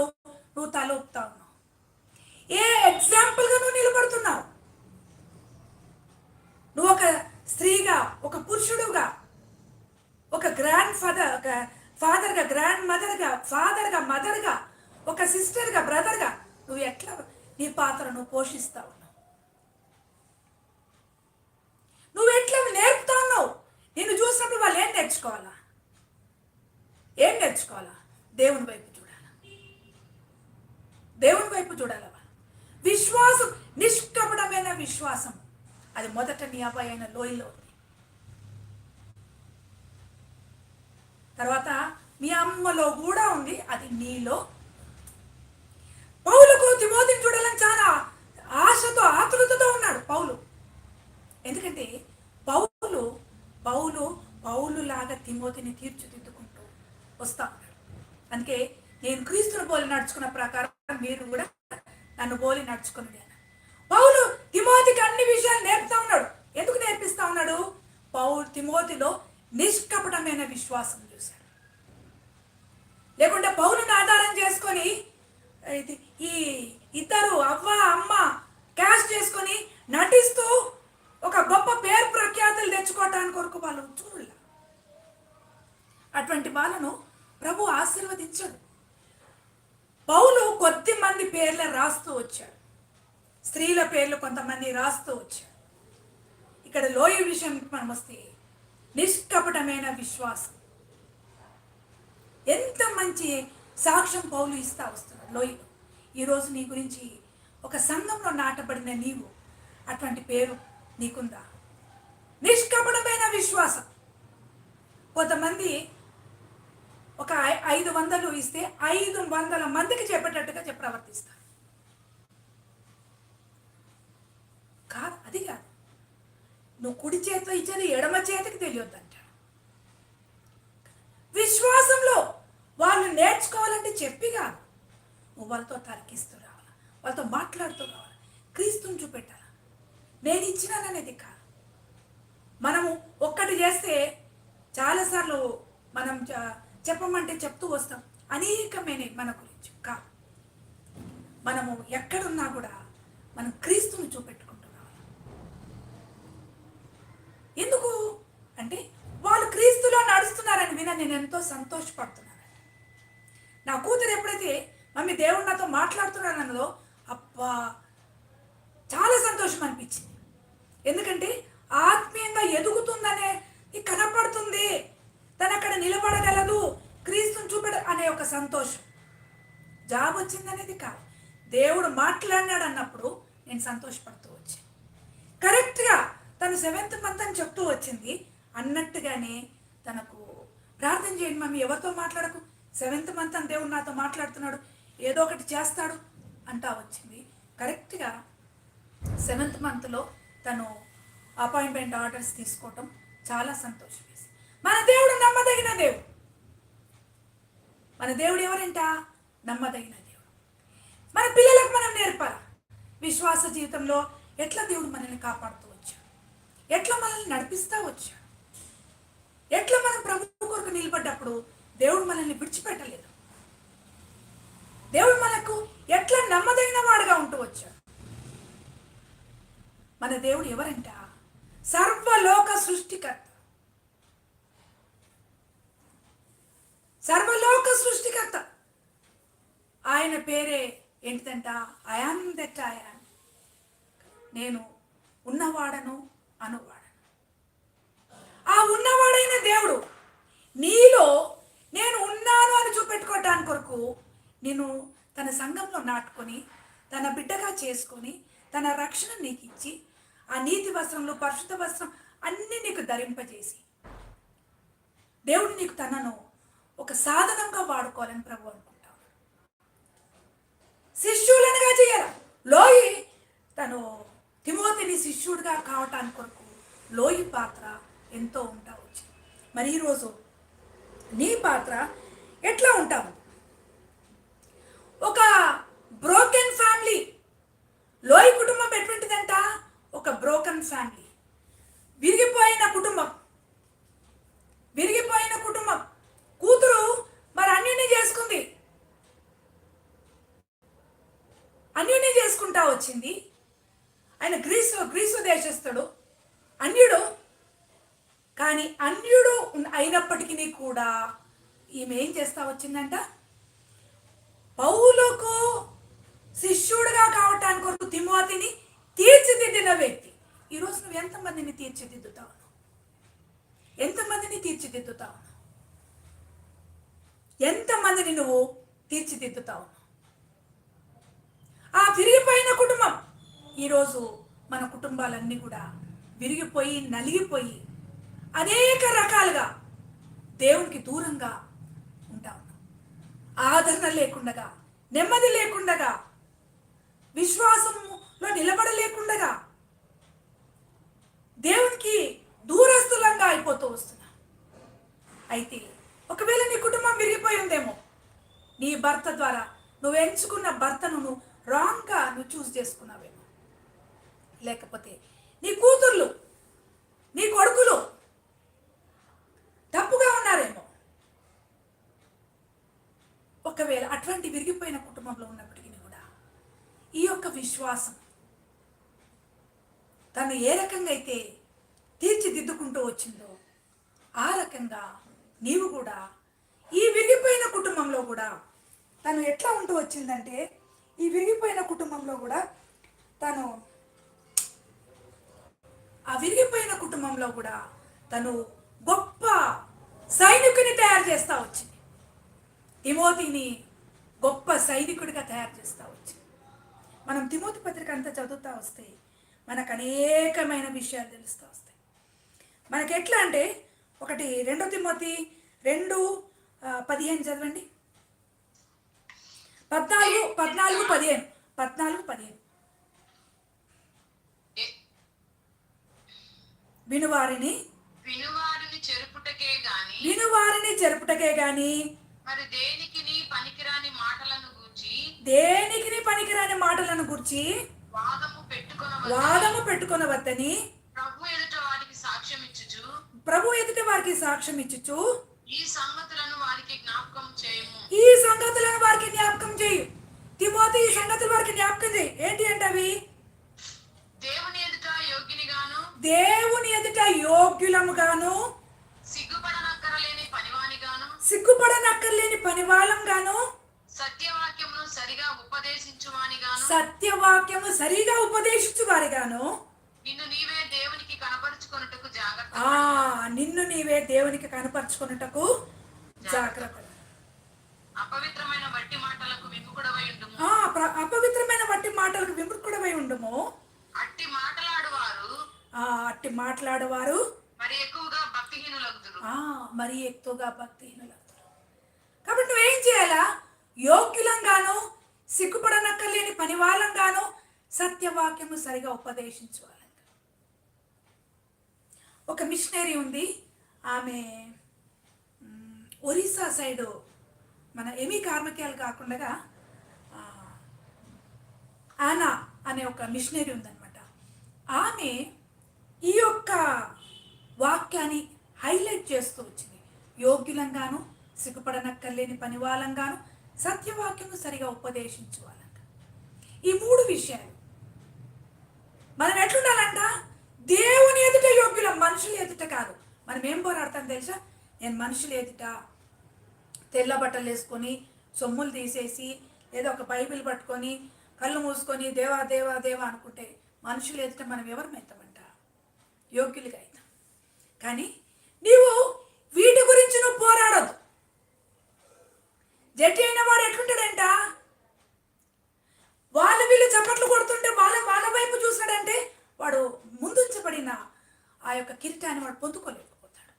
నువ్వు తల ఊపుతా ఉన్నావు. ఏ ఎగ్జాంపుల్గా నువ్వు నిలబడుతున్నావు? నువ్వు ఒక స్త్రీగా, ఒక పురుషుడుగా, ఒక ఫాదర్గా, గ్రాండ్ మదర్గా, మదర్గా, ఒక సిస్టర్గా, బ్రదర్గా నువ్వు ఎట్లా నీ పాత్ర నువ్వు పోషిస్తా ఉన్నావు? నువ్వు ఎట్లా నేర్పుతా ఉన్నావు? నిన్ను చూసినప్పుడు వాళ్ళు ఏం నేర్చుకోవాలా? దేవుని వైపు చూడాలా? విశ్వాసం, నిష్కపటమైన విశ్వాసం, అది మొదట నీ అబ్బాయి అయిన లోయలో ఉంది. తర్వాత మీ అమ్మలో కూడా ఉంది, అది నీలో. పౌలుకు తిమోతిని చూడాలని చాలా ఆశతో, ఆతురతతో ఉన్నాడు పౌలు. ఎందుకంటే పౌలు లాగా తిమోతిని తీర్చిదిద్దుకుంటూ వస్తా ఉన్నాడు. అందుకే నేను క్రీస్తుని పోలి నడుచుకున్న ప్రకారం మీరు కూడా నన్ను పోలి నడుచుకుని. పౌలు తిమోతికి అన్ని విషయాలు నేర్పుతా ఉన్నాడు. ఎందుకు నేర్పిస్తా ఉన్నాడు? తిమోతిలో నిష్కపటమైన విశ్వాసం చూశాడు. లేకుంటే పౌలుని ఆధారం చేసుకొని ఈ ఇద్దరు అవ్వ అమ్మ క్యాష్ చేసుకొని నటిస్తూ ఒక గొప్ప పేరు ప్రఖ్యాతులు తెచ్చుకోవటానికి కొరకు వాళ్ళు చూడలే. అటువంటి వాళ్ళను ప్రభు ఆశీర్వదించాడు. పౌలు కొద్ది మంది పేర్లు రాస్తూ వచ్చాడు, స్త్రీల పేర్లు కొంతమంది రాస్తూ వచ్చాడు. ఇక్కడ లోయ విషయం మనం వస్తే నిష్కపటమైన విశ్వాసం, ఎంత మంచి సాక్ష్యం పౌలు ఇస్తా వస్తున్నాడు లోయలో. ఈరోజు నీ గురించి ఒక సంఘంలో నాటబడిన నీవు అటువంటి పేరు నీకుందా? నిష్కపటమైన విశ్వాసం. కొంతమంది ఒక 500 ఇస్తే 500 మందికి చెప్పేటట్టుగా ప్రవర్తిస్తారు. అది కాదు. నువ్వు కుడి చేతితో ఇచ్చేది ఎడమ చేతికి తెలియొద్దంటాడు. విశ్వాసంలో వాళ్ళు నేర్చుకోవాలంటే చెప్పి కాదు, నువ్వు వాళ్ళతో తర్కిస్తూ రావాలి, వాళ్ళతో మాట్లాడుతూ రావాలి, క్రీస్తుని చూపెట్టాలి. నేను ఇచ్చినాననేది కాదు. మనము ఒక్కటి చేస్తే చాలాసార్లు మనం చెప్పమంటే చెప్తూ వస్తాం అనేకమైన మన గురించి కాదు. మనము ఎక్కడున్నా కూడా మనం క్రీస్తుని చూపెట్టుకుంటూ రావాలి. ఎందుకు అంటే వాళ్ళు క్రీస్తులో నడుస్తున్నారని విన నేను ఎంతో సంతోషపడుతున్నాను. నా కూతురు ఎప్పుడైతే మమ్మీ దేవుడు నాతో మాట్లాడుతున్నాను అన్నదో అబ్బా చాలా సంతోషం అనిపించింది. ఎందుకంటే ఆత్మీయంగా ఎదుగుతుందనే కనపడుతుంది, తను అక్కడ నిలబడగలదు, క్రీస్తుని అనే ఒక సంతోషం. జాబ్ వచ్చిందనేది కాదు, దేవుడు మాట్లాడినాడు అన్నప్పుడు నేను సంతోషపడుతూ వచ్చాను. కరెక్ట్గా తను 7th మంత్ అని చెప్తూ వచ్చింది అన్నట్టుగానే తనకు ప్రార్థన చేయండి మమ్మీ, ఎవరితో మాట్లాడకు, 7th మంత్ అని దేవుడు నాతో మాట్లాడుతున్నాడు, ఏదో ఒకటి చేస్తాడు అంటా వచ్చింది. కరెక్ట్గా 7th మంత్లో తను అపాయింట్మెంట్ ఆర్డర్స్ తీసుకోవటం చాలా సంతోషం వేసింది. మన దేవుడు నమ్మదగిన దేవుడు. మన దేవుడు ఎవరంట? నమ్మదగిన దేవుడు. మన పిల్లలకు మనం నేర్పాలి విశ్వాస జీవితంలో ఎట్లా దేవుడు మనల్ని కాపాడుతూ వచ్చాడు, ఎట్లా మనల్ని నడిపిస్తూ వచ్చాడు, ఎట్లా మనం ప్రభు కొరకు నిలబడ్డప్పుడు దేవుడు మనల్ని విడిచిపెట్టలేదు, దేవుడు మనకు ఎట్లా నమ్మదగిన వాడుగా ఉంటూ వచ్చాడు. మన దేవుడు ఎవరంట? సర్వలోక సృష్టికర్త. సర్వలోక సృష్టికర్త. ఆయన పేరే ఏంటిదంట? I am that I am. నేను ఉన్నవాడను అనువాడను. ఆ ఉన్నవాడైన దేవుడు నీలో నేను ఉన్నాను అని చూపెట్టుకోవటానికి కొరకు నేను తన సంఘంలో నాటుకొని తన బిడ్డగా చేసుకొని తన రక్షణ నీకు ఇచ్చి ఆ నీతి వస్త్రంలో పరిశుద్ధ వస్త్రం అన్నీ నీకు ధరింపజేసి దేవుడు నీకు తనను ఒక సాధనంగా వాడుకోవాలని ప్రభు అనుకుంటాను. శిష్యులనుగా చేయాలి. లోయి తను తిమోతిని శిష్యుడిగా కావటానికి కొరకు లోయి పాత్ర ఎంతో ఉంటా వచ్చింది. మరి ఈరోజు నీ పాత్ర ఎట్లా ఉంటావు? ఒక బ్రోకెన్ ఫ్యామిలీ. లోయి కుటుంబం ఎటువంటిదంట? ఒక బ్రోకెన్ ఫ్యామిలీ, విరిగిపోయిన కుటుంబం. విరిగిపోయిన కుటుంబం. కూతురు మరి అన్యుని చేసుకుంది, అన్యుని చేసుకుంటా వచ్చింది. ఆయన గ్రీసు దేశస్థుడు, అన్యుడు. కానీ అన్యుడు అయినప్పటికీ కూడా ఈమె ఏం చేస్తా వచ్చిందంట? పౌలుకు శిష్యుడిగా కావటానికి కొరకు తిమోతిని తీర్చిదిద్దిన వ్యక్తి. ఈరోజు నువ్వు ఎంతమందిని తీర్చిదిద్దుతావు? ఎంతమందిని తీర్చిదిద్దుతావు? ఎంతమందిని నువ్వు తీర్చిదిద్దుతావు? ఆ విరిగిపోయిన కుటుంబం. ఈరోజు మన కుటుంబాలన్నీ కూడా విరిగిపోయి నలిగిపోయి అనేక రకాలుగా దేవునికి దూరంగా ఉంటాం. ఆదరణ లేకుండగా, నెమ్మది లేకుండగా, విశ్వాసంలో నిలబడలేకుండగా, దేవునికి దూరస్తులంగా అయిపోతూ వస్తున్నా. అయితే ఒకవేళ నీ కుటుంబం విరిగిపోయి ఉందేమో, నీ భర్త ద్వారా నువ్వు ఎంచుకున్న భర్తను నువ్వు రాంగ్గా నువ్వు చూస్ చేసుకున్నావేమో, లేకపోతే నీ కూతుర్లు, నీ కొడుకులు తప్పుగా ఉన్నారేమో. ఒకవేళ అటువంటి విరిగిపోయిన కుటుంబంలో ఉన్నప్పటికీ కూడా ఈ యొక్క విశ్వాసం తను ఏ రకంగా అయితే తీర్చిదిద్దుకుంటూ వచ్చిందో ఆ రకంగా నీవు కూడా ఈ విరిగిపోయిన కుటుంబంలో కూడా తను ఎట్లా ఉంటూ వచ్చిందంటే, ఈ విరిగిపోయిన కుటుంబంలో కూడా తను ఆ విరిగిపోయిన కుటుంబంలో కూడా తను గొప్ప సైనికుని తయారు చేస్తూ వచ్చింది. తిమోతిని గొప్ప సైనికుడిగా తయారు చేస్తూ వచ్చింది. మనం తిమోతి పత్రిక అంతా చదువుతూ వస్తే మనకు అనేకమైన విషయాలు తెలుస్తూ వస్తాయి. మనకి ఎట్లా అంటే, 2 తిమోతి 2:15 చదవండి. 14:15 వినువారిని చెరుపుటకే గాని మరి దేనికిని పనికిరాని మాటలను గూర్చి వాదము పెట్టుకొనవద్దని ప్రభు ఎదుట వారికి సాక్ష్యం ఇచ్చుచు ఈ సంగతులను వారికి జ్ఞాపకం చేయు. తిమోతి, ఈ సంగతులు వారికి జ్ఞాపకం చేయి. ఏంటి అంటే అవి? దేవుని ఎదుట యోగ్యులముగాను, సిగ్గుపడనక్కర్లేని పనివాళ్ళంగాను, సత్యవాక్యమును సరిగా ఉపదేశించువారిగాను, నిన్ను నీవే నిన్ను నీవే దేవునికి కనపరుచుకున్నటకు జాగ్రత్త. అపవిత్రమైన వట్టి మాటలకు విముఖుడవై ఉండుము. అపవిత్రమైన వట్టి మాటలకు విముఖుడవై ఉండుము. అట్టి మాటలాడువారు అట్టి మాట్లాడేవారు మరి ఎక్కువగా భక్తిహీనులగుదురు. మరి ఎక్కువగా భక్తిహీనులగుదురు. కాబట్టి నువ్వేం చేయాలా? యోగ్యులంగాను, సిగ్గుపడనక్కర్లేని పనివాళ్ళంగాను సత్యవాక్యము సరిగా ఉపదేశించుకోవాలి. ఒక మిషనరీ ఉంది, ఆమె ఒరిస్సా సైడు మన ఎమి కార్మికులు కాకుండా ఆనా అనే ఒక మిషనరీ ఉందన్నమాట. ఆమె ఈ యొక్క వాక్యాన్ని హైలైట్ చేస్తూ వచ్చింది. యోగ్యులంగాను, సిగ్గుపడనక్కర్లేని పనివాళ్ళంగాను సత్యవాక్యము సరిగా ఉపదేశించుకోవాలంట. ఈ 3 విషయాలు మనం ఎట్లుండాలంట? దేవుని ఎదుట యోగ్యులం, మనుషుల ఎదుట కాదు. మనం ఏం పోరాడతాం తెలుసా? నేను మనుషుల ఎదుట తెల్ల బట్టలు వేసుకొని సొమ్ములు తీసేసి ఏదో ఒక బైబిల్ పట్టుకొని కళ్ళు మూసుకొని దేవా దేవా దేవా అనుకుంటే మనుషులు ఎదుట మనం ఎవరు మెత్తమంట? యోగ్యులుగా అవుతాం. కానీ నీవు వీటి గురించి నువ్వు పోరాడదు. జట్టి అయిన వాడు ఎట్లుంటాడంట? వీళ్ళు చప్పట్లు కొడుతుంటే వాళ్ళ వైపు చూసాడంటే వాడు ముందుంచబడిన ఆ యొక్క కిరీటాన్ని వాడు పొందుకోలేకపోతాడు.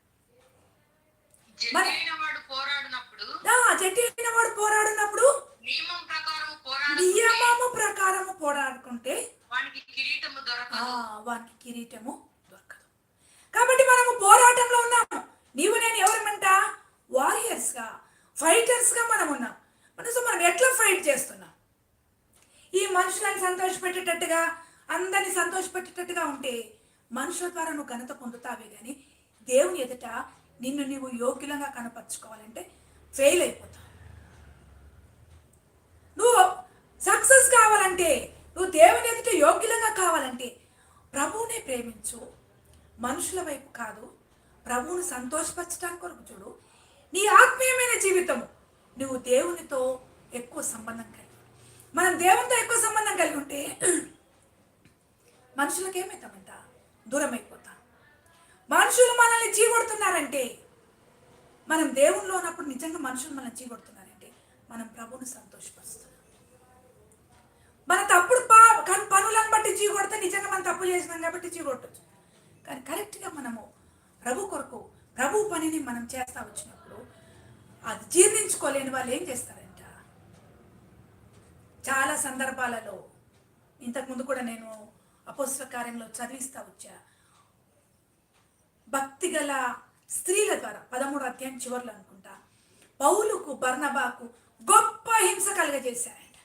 జట్టి అయిన వాడు పోరాడినప్పుడు నియమము ప్రకారము పోరాడుకుంటే వానికి కిరీటము దొరకదు. కాబట్టి మనము పోరాటంలో ఉన్నాము. నీవు నేను ఎవరమంట? వారియర్స్గా, ఫైటర్స్గా మనం ఉన్నాం. మనం ఎట్లా ఫైట్ చేస్తున్నాం? ఈ మనుషులను సంతోషపెట్టేటట్టుగా, అందరినీ సంతోషపెట్టేటట్టుగా ఉంటే మనుషుల ద్వారా నువ్వు ఘనత పొందుతావే కానీ దేవుని ఎదుట నిన్ను నీవు యోగ్యులంగా కనపరుచుకోవాలంటే ఫెయిల్ అయిపోతావు. నువ్వు సక్సెస్ కావాలంటే, నువ్వు దేవుని ఎదుట యోగ్యులంగా కావాలంటే ప్రభువునే ప్రేమించు, మనుషుల వైపు కాదు. ప్రభువును సంతోషపరచడానికి కొరకు చూడు. నీ ఆత్మీయమైన జీవితము నువ్వు దేవునితో ఎక్కువ సంబంధం కలిగి, మనం దేవునితో ఎక్కువ సంబంధం కలిగి ఉంటే మనుషులకు ఏమవుతామంట? దూరం అయిపోతాం. మనుషులు మనల్ని చీకొడుతున్నారంటే, మనం దేవునిలో ఉన్నప్పుడు నిజంగా మనుషులు మనల్ని చీకొడుతున్నారంటే మనం ప్రభువును సంతోషపరుస్తున్నాం. మన తప్పుడు పనులను బట్టి చీకొడితే నిజంగా మనం తప్పు చేసినాం కాబట్టి చీకొట్టచ్చు. కానీ కరెక్ట్గా మనము ప్రభు కొరకు ప్రభు పనిని మనం చేస్తా వచ్చినప్పుడు అది జీర్ణించుకోలేని వాళ్ళు ఏం చేస్తారంట? చాలా సందర్భాలలో, ఇంతకుముందు కూడా నేను అపోస్తల కార్యంలో చదివిస్తా వచ్చా, భక్తి గల స్త్రీల ద్వారా 13వ అధ్యాయం చివరిలో అనుకుంటా, పౌలుకు బర్నబాకు గొప్ప హింస కలుగజేశారంట.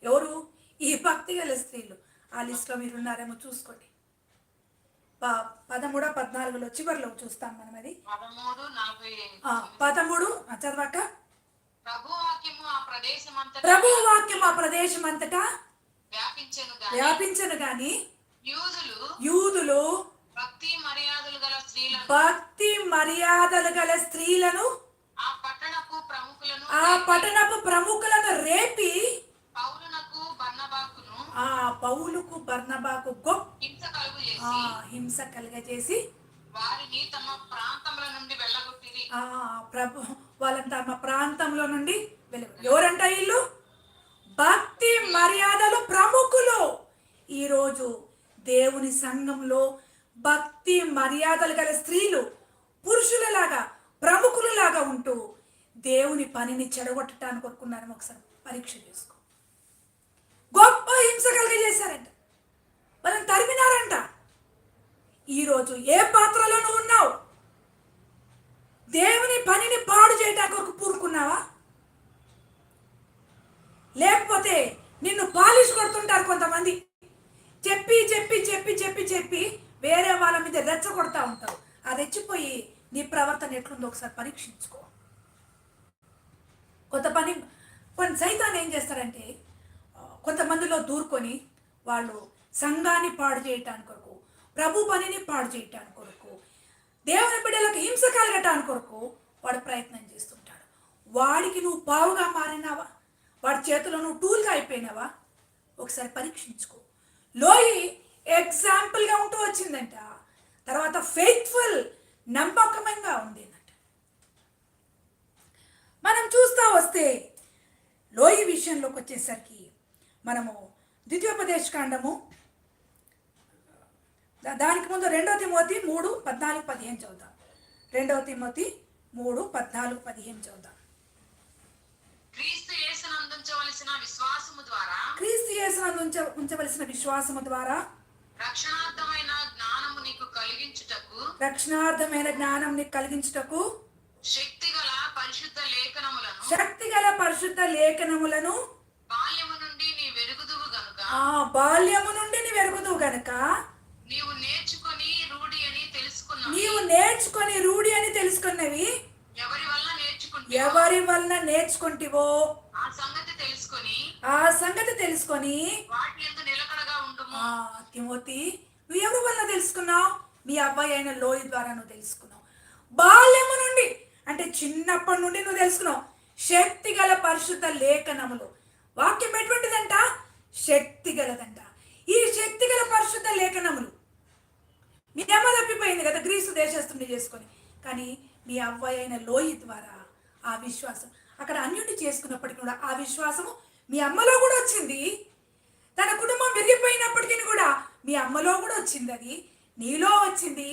ఎవరు? ఈ భక్తి గల స్త్రీలు. ఆ లిస్ట్లో మీరు ఉన్నారేమో చూసుకోండి. 13, 14 చివరిలో చూస్తాం మనం. అది 13 చదవక. ప్రభు వాక్యము ఆ ప్రదేశం అంతటా వ్యాపించను గాని యూదులు భక్తి మర్యాదలు గల స్త్రీలను ఆ పట్టణపు ప్రముఖులను రేపి పౌలుకు బర్నబాకు గొప్ప హింస కలుగజేసి వారిని తమ ప్రాంతంలో నుండి వెళ్ళగొట్టిరి. వాళ్ళని తమ ప్రాంతంలో నుండి ఎవరంట? వీళ్ళు భక్తి మర్యాదలు ప్రముఖులు. ఈరోజు దేవుని సంఘంలో భక్తి మర్యాదలు గల స్త్రీలు పురుషులలాగా, ప్రముఖులలాగా ఉంటూ దేవుని పనిని చెడగొట్టడానికి కొనుక్కున్నారని ఒకసారి పరీక్ష చేసుకో. గొప్ప హింస కలిగజేశారంట, వాళ్ళని తరిమినారంట. ఈరోజు ఏ పాత్రలో నువ్వు ఉన్నావు? దేవుని పనిని పాడు చేయడానికి కొరకు పూరుకున్నావా? లేకపోతే నిన్ను పాలిష్ కొడుతుంటారు కొంతమంది, చెప్పి చెప్పి చెప్పి చెప్పి చెప్పి వేరే వాళ్ళ మీద రెచ్చగొడతా ఉంటావు. ఆ రెచ్చిపోయి నీ ప్రవర్తన ఎట్లుందో ఒకసారి పరీక్షించుకో. కొన్ని సైతాన్ని ఏం చేస్తారంటే, కొంతమందిలో దూరుకొని వాళ్ళు సంఘాన్ని పాడు చేయటానికి కొరకు, ప్రభు పనిని పాడు చేయటానికి కొరకు, దేవుని బిడ్డలకు హింస కలగటానికి కొరకు వాడు ప్రయత్నం చేస్తుంటాడు. వాడికి నువ్వు పావుగా మారినావా? వాడి చేతిలో నువ్వు టూల్గా అయిపోయినావా? ఒకసారి పరీక్షించుకో. లోయి ఎగ్జాంపుల్గా ఉంటూ వచ్చిందంట. తర్వాత ఫెయిత్ఫుల్ నమ్మకంగా ఉంది అన్నట్టు. మనం చూస్తూ వస్తే లోయి విషయంలోకి వచ్చేసరికి మనము ద్వితీయోపదేశకాండము దానికి ముందు 2 తిమోతి 3:14-15 చదువుతాం. 2 తిమోతి 3:14-15 చదువుతాం. క్రీస్తు యేసునందు ఉంచవలసిన విశ్వాసము ద్వారా క్రీస్తు యేసునందు ఉంచవలసిన విశ్వాసము ద్వారా రక్షణార్థమైన జ్ఞానము నీకు కలిగించుటకు రక్షణార్థమైన జ్ఞానం నీకు కలిగించుటకు శక్తిగల పరిశుద్ధ లేఖనములను శక్తిగల పరిశుద్ధ లేఖనములను బాల్యము నుండి నీ వెరుగుదువు గనుక బాల్యము నుండి నీ వెరుగుదువు గనుక నీవు నేర్చుకొని రూఢి అని తెలుసుకున్నావు. నీవు నేర్చుకొని రూఢి అని తెలుసుకున్నవి ఎవరి వల్ల నేర్చుకుంటే ఎవరి వలన నేర్చుకుంటివో ఆ సంగతి తెలుసుకొని వాటి యందు నిలకడగా ఉండుము. తిమోతి, నువ్వు ఎవరి వలన తెలుసుకున్నావు? మీ అబ్బాయి అయిన లోయి ద్వారా నువ్వు తెలుసుకున్నావు. బాల్యము నుండి అంటే చిన్నప్పటి నుండి నువ్వు తెలుసుకున్నావు. శక్తి గల పరిశుద్ధ లేఖనములు. వాక్యం ఎటువంటిదంట? శక్తి గలదంట. ఈ శక్తి గల పరిశుద్ధ లేఖనములు మీ అమ్మ తప్పిపోయింది కదా గ్రీసు దేశస్తుని చేసుకొని, కానీ మీ అవ్వాయి అయిన లోయి ద్వారా ఆ విశ్వాసం అక్కడ అన్యుడిని చేసుకున్నప్పటికీ కూడా ఆ విశ్వాసము మీ అమ్మలో కూడా వచ్చింది. తన కుటుంబం విరిగిపోయినప్పటికీ కూడా మీ అమ్మలో కూడా వచ్చింది. అది నీలో వచ్చింది.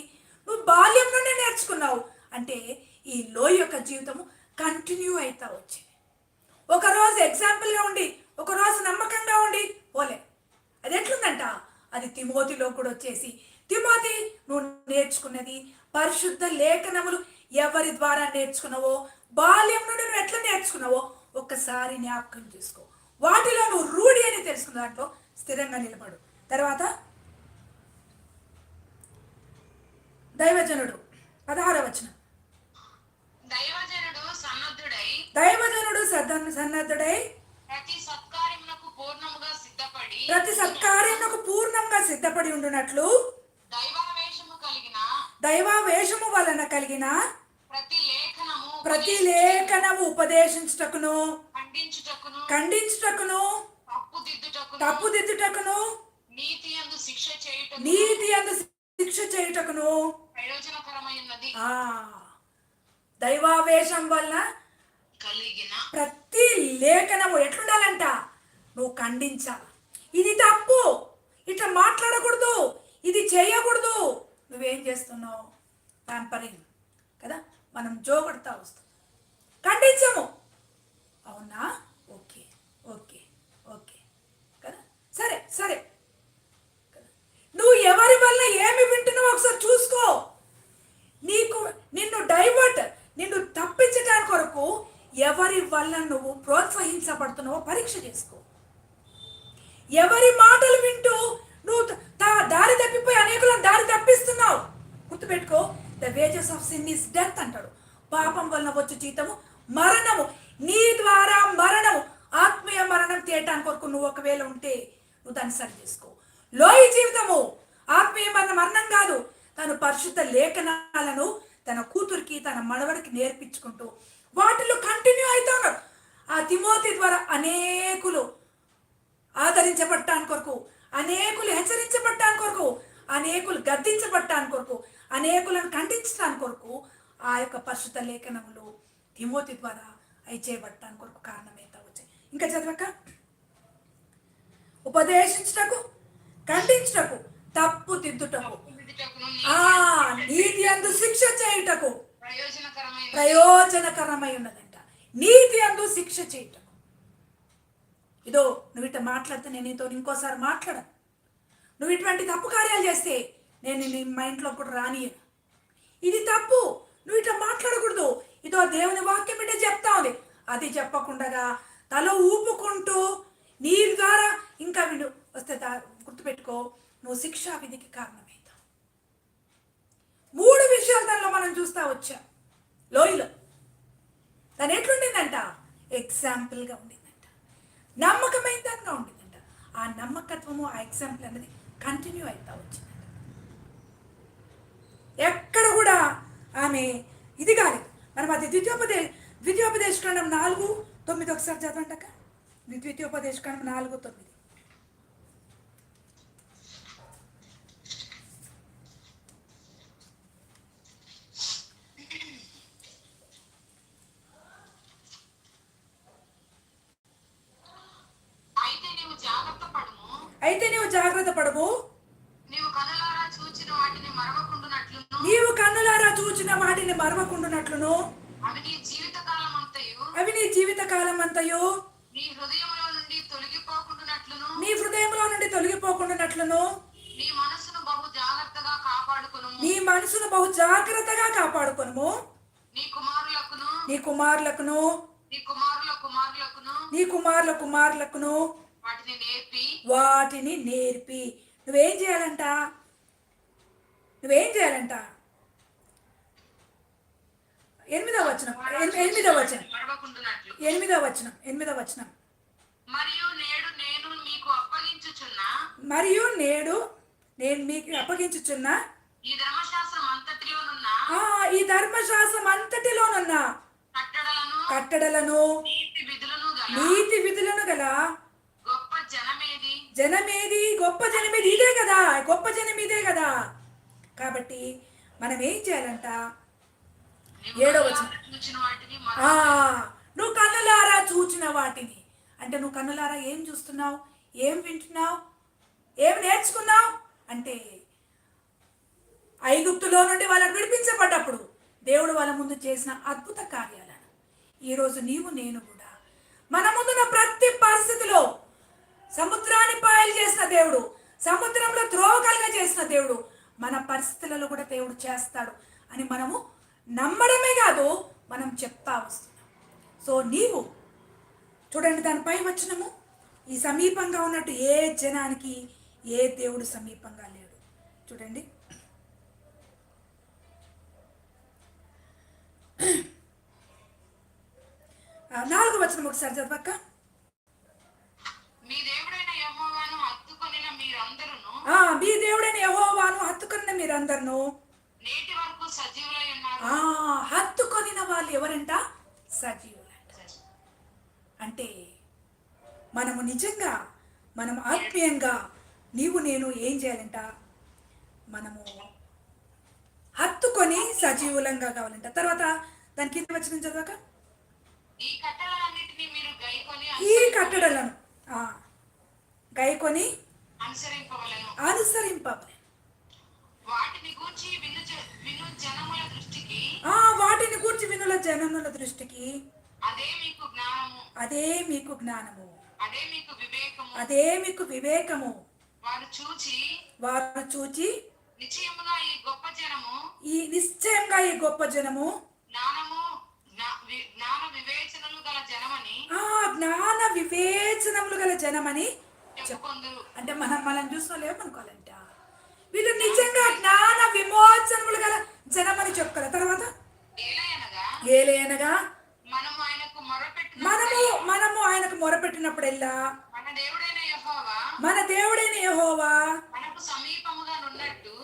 నువ్వు బాల్యం నుండి నేర్చుకున్నావు. అంటే ఈ లోయి యొక్క జీవితము కంటిన్యూ అవుతా వచ్చింది. ఒకరోజు ఎగ్జాంపుల్గా ఉండి ఒకరోజు నమ్మకంగా ఉండి పోలే. అది ఎట్లుందంట? అది తిమోతిలో కూడా వచ్చేసి, తిమోతి, నువ్వు నేర్చుకున్నది పరిశుద్ధ లేఖనములు ఎవరి ద్వారా నేర్చుకున్నావో, బాల్యం నుండి నువ్వు ఎట్లా నేర్చుకున్నావో ఒక్కసారి జ్ఞాపకం చేసుకో. వాటిలో నువ్వు రూఢి అని తెలుసుకున్న దాంట్లో స్థిరంగా నిలబడు. తర్వాత దైవజనుడు 16వ వచనం. దైవజనుడు సన్నద్ధుడై ప్రతి సత్కార్యమునకు పూర్ణంగా సిద్ధపడి ఉండునట్లు దైవావేశము వలన కలిగిన ప్రతి లేఖనము ఉపదేశించుటకును, ఖండించుటకును, తప్పుదిద్దుటకును, నీతి యందు శిక్ష చేయుటకును ప్రయోజనకరమైనది. దైవావేశం వలన కలిగిన ప్రతి లేఖనము ఎట్లుండాలంట? నువ్వు ఖండించాలి. ఇది తప్పు, ఇట్లా మాట్లాడకూడదు, ఇది చేయకూడదు. నువ్వేం చేస్తున్నావు? ప్యాంపరింగ్ కదా, మనం జోగొడతా వస్తాం. ఖండించము. అవునా? ఓకే ఓకే ఓకే కదా, సరే సరే కదా. నువ్వు ఎవరి వల్ల ఏమి వింటున్నావు ఒకసారి చూసుకో. నిన్ను తప్పించడానికి కొరకు ఎవరి వల్ల నువ్వు ప్రోత్సహించబడుతున్నావో పరీక్ష చేసుకో. ఎవరి మాటలు వింటూ నువ్వు దారి తప్పిపోయి అనేకులను దారి తప్పిస్తున్నావు. గుర్తుపెట్టుకో, the wages of sin is death అంటాడు. పాపం వలన వచ్చే జీతము మరణము. నీ ద్వారా మరణము, ఆత్మీయ మరణం తీయటానికి కొరకు నువ్వు ఒకవేళ ఉంటే నువ్వు దాన్ని సరి చేసుకో. లోయి జీవితము ఆత్మీయ మరణం కాదు. తను పరిశుద్ధ లేఖనాలను తన కూతురికి తన మనవడికి నేర్పించుకుంటూ వాటిలో కంటిన్యూ అవుతాడు. ఆ తిమోతి ద్వారా అనేకులు ఆదరించబడటానికి కొరకు, అనేకులు హెచ్చరించబడటానికి కొరకు, అనేకులు గద్దించబడటానికి కొరకు, అనేకులను ఖండించడానికి కొరకు ఆ యొక్క పరిశుద్ధ లేఖనములు తిమోతి ద్వారా అవి చేయబడటానికి కొరకు కారణమైతే వచ్చాయి. ఇంకా చదవక, ఉపదేశించుటకు, ఖండించుటకు, తప్పు దిద్దుటకు, నీతి యందు శిక్ష చేయుటకు ప్రయోజనకరమై ఉన్నదంట. నీతి యందు శిక్ష చేయుటకు. ఇదో నువ్వు ఇట్లా మాట్లాడితే నేను నీతో ఇంకోసారి మాట్లాడను. నువ్వు ఇటువంటి తప్పు కార్యాలు చేస్తే నేను మా ఇంట్లో కూడా రానియను. ఇది తప్పు, నువ్వు ఇట్లా మాట్లాడకూడదు. ఇదో దేవుని వాక్యం ఇటే చెప్తా ఉంది. అది చెప్పకుండా తల ఊపుకుంటూ నీ ద్వారా ఇంకా విను వస్తే గుర్తుపెట్టుకో, నువ్వు శిక్షా విధికి కారణమవుతావు. 3 విషయాలు దానిలో మనం చూస్తా వచ్చా. లోయలో దాని ఎట్లుండిందంట? ఎగ్జాంపుల్గా ఉండిందంట, నమ్మకమైందంగా ఉండిందంట. ఆ నమ్మకత్వము, ఆ ఎగ్జాంపుల్ అనేది కంటిన్యూ అవుతా వచ్చిందంట. ఎక్కడ కూడా ఆమె ఇది కాలేదు. మనం అది ద్వితీయోపదేశకాండం 4:9 ఒకసారి చదవండి. ద్వితీయోపదేశకాండం 4:9. జాగ్రత్త పడవు. నీవు కనులారా చూచిన వాటిని మరవకుండునట్లును నీవు కన్నులారా చూచిన వాటిని మరవకుండునట్లును అవి నీ జీవితకాలం అంతయు అవి నీ జీవితకాలం అంతయు నీ హృదయంలో నుండి తొలగిపోకుండునట్లును నీ హృదయంలో నుండి తొలగిపోకుండానట్లును నీ మనసును బహు జాగ్రత్తగా కాపాడుకొనుము. నీ మనసును బహు జాగ్రత్తగా కాపాడుకొనుము. నీ కుమారులకును నీ కుమారులకును నీ కుమారుల కుమారులకును నీ కుమారుల కుమారులకును వాటిని నేర్పి వాటిని నేర్పి. నువ్వేం చేయాలంట? నువ్వేం చేయాలంట? 8వ వచనం, 8వ వచనం, మరవకుండునట్లు. 8వ వచనం, 8వ వచనం. మరియు నేడు నేను మీకు అప్పగించుచున్న మరియు నేడు నేను మీకు అప్పగించుచున్న ఈ ధర్మశాస్త్రం అంతటిలోనున్న ఈ ధర్మశాస్త్రం అంతటిలోనున్న కట్టడలను నీతి విధులను గల నీతి విధులను గల గొప్ప జనమేది. జనమేది? గొప్ప జనమేది ఇదే కదా, గొప్ప జనం ఇదే కదా. కాబట్టి మనం ఏం చేయాలంట? నీవు 7వ వచనం. కనులారా చూచిన వాటిని నువ్వు కన్నులారా చూచిన వాటిని అంటే నువ్వు కన్నులారా ఏం చూస్తున్నావు, ఏం వింటున్నావు, ఏం నేర్చుకున్నావు అంటే ఐగుప్తులో నుండి వాళ్ళని విడిపించబడ్డప్పుడు దేవుడు వాళ్ళ ముందు చేసిన అద్భుత కార్యాలను ఈరోజు నీవు నేను కూడా మన ముందున్న ప్రతి పరిస్థితిలో సముద్రాన్ని పాయలు చేసిన దేవుడు, సముద్రంలో త్రోవకలుగా చేసిన దేవుడు మన పరిస్థితులలో కూడా దేవుడు చేస్తాడు అని మనము నమ్మడమే కాదు, మనం చెప్తా వస్తున్నాం. సో నీవు చూడండి, దానిపై వచనము, ఈ సమీపంగా ఉన్నట్టు ఏ జనానికి ఏ దేవుడు సమీపంగా లేడు. చూడండి, నాలుగో వచనం ఒకసారి చదవక్క. మీ దేవుడైన యెహోవాను హత్తుకొనిన మీరందరూను మీ దేవుడైన యెహోవాను హత్తుకొనిన మీరందరూ నేటి వరకు సజీవులై ఉన్నారు. హత్తుకొనిన వాళ్ళు ఎవరంట? సజీవులంట. అంటే మనము నిజంగా, మనం ఆత్మీయంగా నీవు నేను ఏం చేయాలంట? మనము హత్తుకొని సజీవులంగా కావాలంట. తర్వాత దాని కింద వచ్చిన చదవక, ఈ కట్టడలన్నిటినీ మీరు గైకొని ఈ కట్టడలను గైకొని అనుసరింపవలెను. వాటిని గూర్చి విను జనముల దృష్టికి వాటిని గూర్చి వినుల జనముల దృష్టికి అదే మీకు జ్ఞానము, అదే మీకు జ్ఞానము, అదే మీకు వివేకము. అదే మీకు వివేకము. వారు చూచి నిశ్చయముగా ఈ గొప్ప జనము జ్ఞాన వివేచనలు గల జనమని జ్ఞాన వివేచనములు గల జనమని చెప్పుకొందురు. అంటే మనం చూసిన లేమనుకోవాలంట, వీళ్ళు నిజంగా జ్ఞాన విమోచనములు గల జనమని చెప్పుకోవాలి. తర్వాత ఏలయనగా మనము ఆయనకు మొరపెట్టినప్పుడెల్లా మన దేవుడైన యెహోవా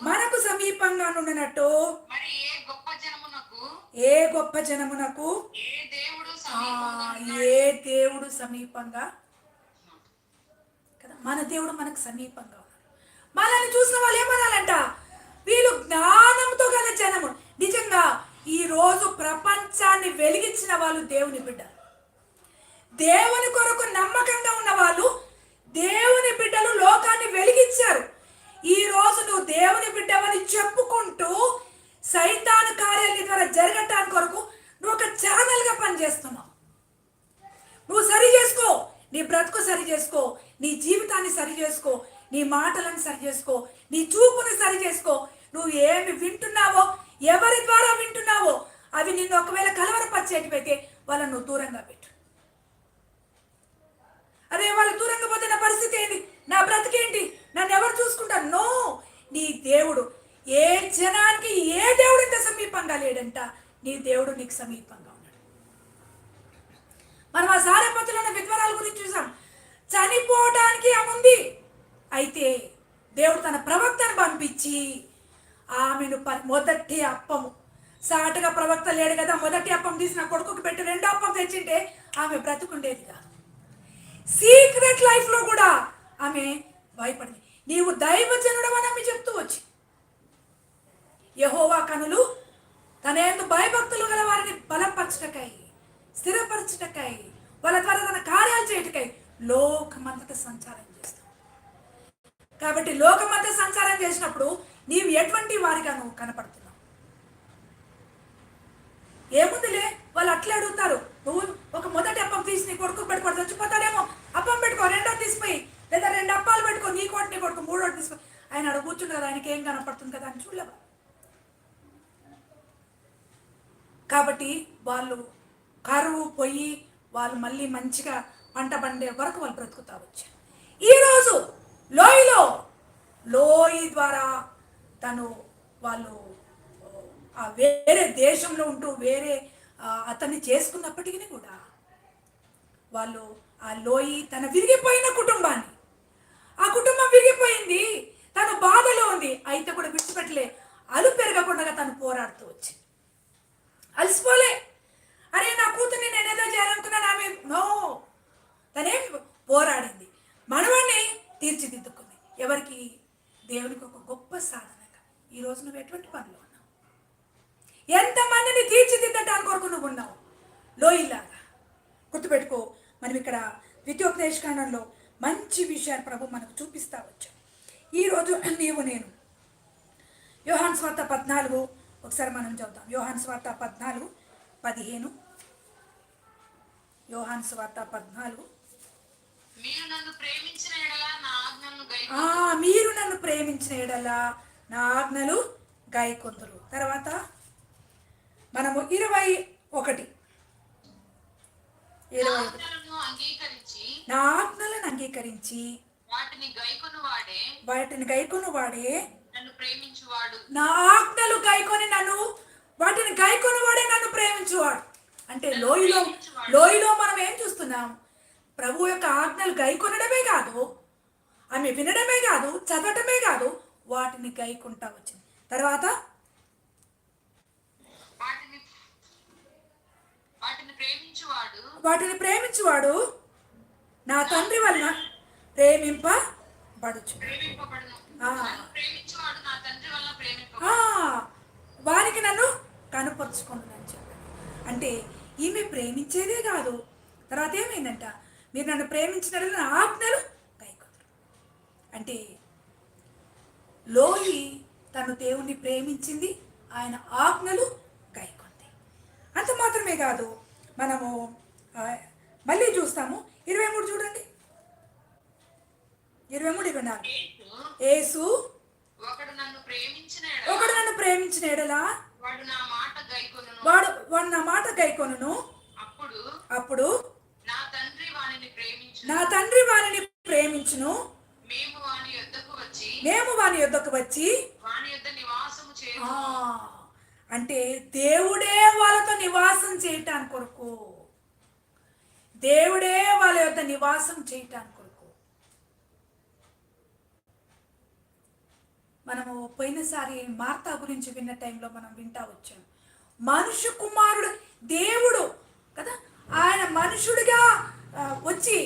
మనకు సమీపంగా నుండినట్టు మరి ఏ గొప్ప జనమునకు ఏ దేవుడు సమీపంగా కదా, మన దేవుడు మనకు సమీపంగా ఉన్నాడు. మనల్ని చూసిన వాళ్ళు ఏమనాలంట? వీళ్ళు జ్ఞానంతో గల జనము. నిజంగా ఈ రోజు ప్రపంచాన్ని వెలిగించిన వాళ్ళు దేవుని బిడ్డలు, దేవుని కొరకు నమ్మకంగా ఉన్న వాళ్ళు దేవుని బిడ్డలు లోకాన్ని వెలిగించారు. ఈ రోజు నువ్వు దేవుని బిడ్డవని చెప్పుకుంటూ సైతాను కార్యాల ద్వారా జరగటానికి కొరకు నువ్వు ఒక ఛానల్గా పనిచేస్తున్నావు. నువ్వు సరి చేసుకో, నీ బ్రతుకు సరి చేసుకో, నీ జీవితాన్ని సరి చేసుకో, నీ మాటలను సరి చేసుకో, నీ చూపుని సరి చేసుకో. నువ్వు ఏమి వింటున్నావో, ఎవరి ద్వారా వింటున్నావో అవి నిన్ను ఒకవేళ కలవరపరిచేటివైతే వాళ్ళని నువ్వు దూరంగా పెట్టు. అదే వాళ్ళు దూరంగా పోతే నా పరిస్థితి ఏంటి, నా బ్రతికేంటి, నన్ను ఎవరు చూసుకుంటారు? నో, నీ దేవుడు ఏ జనానికి ఏ దేవుడు ఇంత సమీపంగా లేడంట, నీ దేవుడు నీకు సమీపంగా ఉన్నాడు. మనం ఆ సారెపత్తులో ఉన్న విద్వరాల గురించి చూసాం. చనిపోవడానికి ఆమె ఉంది, అయితే దేవుడు తన ప్రవక్తను పంపించి ఆమెను మొదటి అప్పము, సాటుగా ప్రవక్త లేడు కదా, మొదటి అప్పం తీసి నా కొడుకుకి పెట్టి రెండో అప్పం తెచ్చింటే ఆమె బ్రతుకుండేది కాదు. సీక్రెట్ లైఫ్లో కూడా ఆమె భయపడింది. నీవు దైవజనుడవని ఆమె చెప్తూ వచ్చి యెహోవా కనులు తన యందు భయభక్తులు గల వారిని బలపరచుటకై, స్థిరపరచుటకై, వాళ్ళ ద్వారా తన కార్యాలు చేయటకై లోకమంతటా సంచారం చేస్తాం. కాబట్టి లోకమంతా సంచారం చేసినప్పుడు నీవు ఎటువంటి వారిగా నువ్వు కనపడుతున్నావు? ఏముందిలే, వాళ్ళు అట్లే అడుగుతారు. నువ్వు ఒక మొదటి అప్పం తీసి నీ కొడుకు పెట్టుకోడు, చచ్చిపోతాడేమో, అప్పం పెట్టుకో, రెండో తీసిపోయి, లేదా 2 అప్పాలు పెట్టుకో, నీ కొడుకు మూడోటి తీసిపోయి. ఆయన అడుగు కూర్చుంది కదా, ఆయనకి ఏం కనపడుతుంది కదా అని చూడలేవా? కాబట్టి వాళ్ళు కరువు పోయి వాళ్ళు మళ్ళీ మంచిగా పంట పండే వరకు వాళ్ళు బ్రతుకుతా వచ్చారు. ఈరోజు లోయి ద్వారా వాళ్ళు వేరే దేశంలో ఉంటూ వేరే అతన్ని చేసుకున్నప్పటికీ కూడా వాళ్ళు ఆ లోయి తన విరిగిపోయిన కుటుంబాన్ని, ఆ కుటుంబం విరిగిపోయింది, తను బాధలో ఉంది, అయితే కూడా విడిచిపెట్టలే, అలు పెరగకుండా తను పోరాడుతూ వచ్చింది. అలసిపోలే, అరే నా కూతుర్ని నేనేదో చేయాలనుకున్నాను, ఆమె నో, తనేమి పోరాడింది, మనవాణ్ణి తీర్చిదిద్దుకుంది. ఎవరికి? దేవునికి ఒక గొప్ప సాధనగా. ఈరోజు నువ్వు ఎటువంటి పనిలో ఉన్నావు? ఎంతమందిని తీర్చిదిద్దటానికి కొరకు నువ్వు ఉన్నావు? లోయలాగా గుర్తుపెట్టుకో. మనం ఇక్కడ ద్వితీయోపదేశకాండంలో మంచి విషయాన్ని ప్రభు మనకు చూపిస్తా వచ్చాం. ఈరోజు నీవు నేను యోహాను సువార్త 14 ఒకసారి మనం చదువుతాం. యోహాను సువార్త 14:15. యోహాను సువార్త 14. మీరు నన్ను ప్రేమించిన ఎడల నా ఆజ్ఞలు గైకొందురు. తర్వాత మనము 21 నా ఆజ్ఞలను అంగీకరించి వాటిని గైకొను వాడే నన్ను ప్రేమించువాడు. నా ఆజ్ఞలు గైకొని వాటిని గైకొని వాడే నన్ను ప్రేమించువాడు. అంటే లోయలో మనం ఏం చూస్తున్నాం? ప్రభు యొక్క ఆజ్ఞలు గైకొనడమే కాదు, ఆమె వినడమే కాదు, చదవటమే కాదు, వాటిని గైకుంటా వచ్చింది. తర్వాత వాటిని ప్రేమించువాడు నా తండ్రి వలన ప్రేమింపబడుచు. వారికి నన్ను కనుపరుచుకుందని చెప్పాను. అంటే ఈమె ప్రేమించేదే కాదు, తర్వాత ఏమైందంట? మీరు నన్ను ప్రేమించినట్లు నా ఆజ్ఞలు గైకొందురు. అంటే లోయి తను దేవుణ్ణి ప్రేమించింది, ఆయన ఆజ్ఞలు గైకొంది. అంత మాత్రమే కాదు, మనము మళ్ళీ చూస్తాము. 23 చూడండి, 23-24. యేసు ఒకడు నన్ను ప్రేమించిన ఎడల వాడు నా మాట గైకొనును. అప్పుడు నా తండ్రి వానిని ప్రేమించును. మేము వాని యొద్దకు వచ్చి అంటే దేవుడే వాళ్ళతో నివాసం చేయటానికి కొరకు, దేవుడే వాళ్ళ యొద్ద నివాసం చేయటానికి కొరకు. మనము పోయినసారి మార్తా గురించి విన్న టైంలో మనం వింటా వచ్చాం. మనుష్య కుమారుడు దేవుడు కదా, ఆయన మనుషుడిగా వచ్చి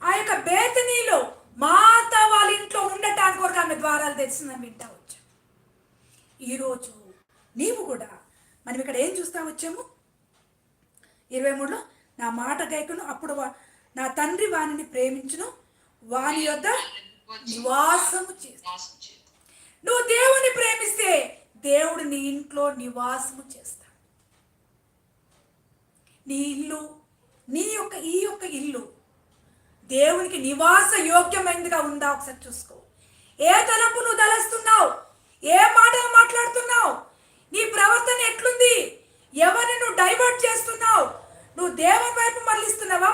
ఆ యొక్క బేతనీలో మాత వాళ్ళ ఇంట్లో ఉండటానికి కొరకు ఆమె ద్వారాలు తెరిచిందని వింటా వచ్చాం. ఈరోజు నీవు కూడా మనం ఇక్కడ ఏం చూస్తా వచ్చాము? 23లో నా మాట గైకును, అప్పుడు నా తండ్రి వానిని ప్రేమించును, వాని యొద్ద నివాసము చేస్తాను. నువ్వు దేవుని ప్రేమిస్తే దేవుడు నీ ఇంట్లో నివాసము చేస్తాడు. నీ ఇల్లు, ఈ యొక్క ఇల్లు దేవునికి నివాస యోగ్యమైనదిగా ఉందా ఒకసారి చూసుకో. ఏ తలంపు నువ్వు తలస్తున్నావు? ఏ మాటలు మాట్లాడుతున్నావు? నీ ప్రవర్తన ఎట్లుంది? ఎవరిని నువ్వు డైవర్ట్ చేస్తున్నావు? నువ్వు దేవుని వైపు మరలిస్తున్నావా,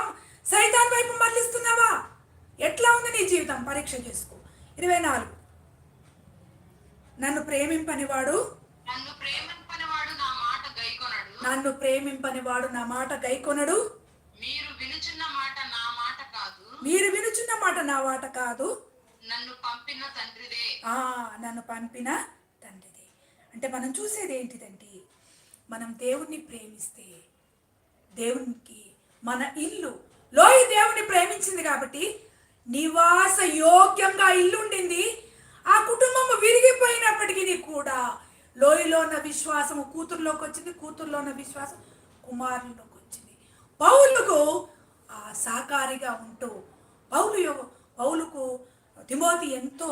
సైతాన్ వైపు మరలిస్తున్నావా? ఎట్లా ఉంది నీ జీవితం? పరీక్ష చేసుకో. 24 నన్ను ప్రేమింపనివాడు నా మాట గైకొనడు. మీరు వినుచున్న మాట నా మాట కాదు, నన్ను పంపిన తండ్రిదే. అంటే మనం చూసేది ఏంటిదంటే, మనం దేవుణ్ణి ప్రేమిస్తే దేవునికి మన ఇల్లు, లోయి దేవుని ప్రేమించింది కాబట్టి నివాస యోగ్యంగా ఇల్లు ఉండింది. ఆ కుటుంబం విరిగిపోయినప్పటికీ కూడా లోయలో ఉన్న విశ్వాసము కూతురులోకి వచ్చింది, కూతురులో ఉన్న విశ్వాసం కుమారులోకి వచ్చింది. పౌలుకు సహకారిగా ఉంటూ పౌలుకు తిమోతి ఎంతో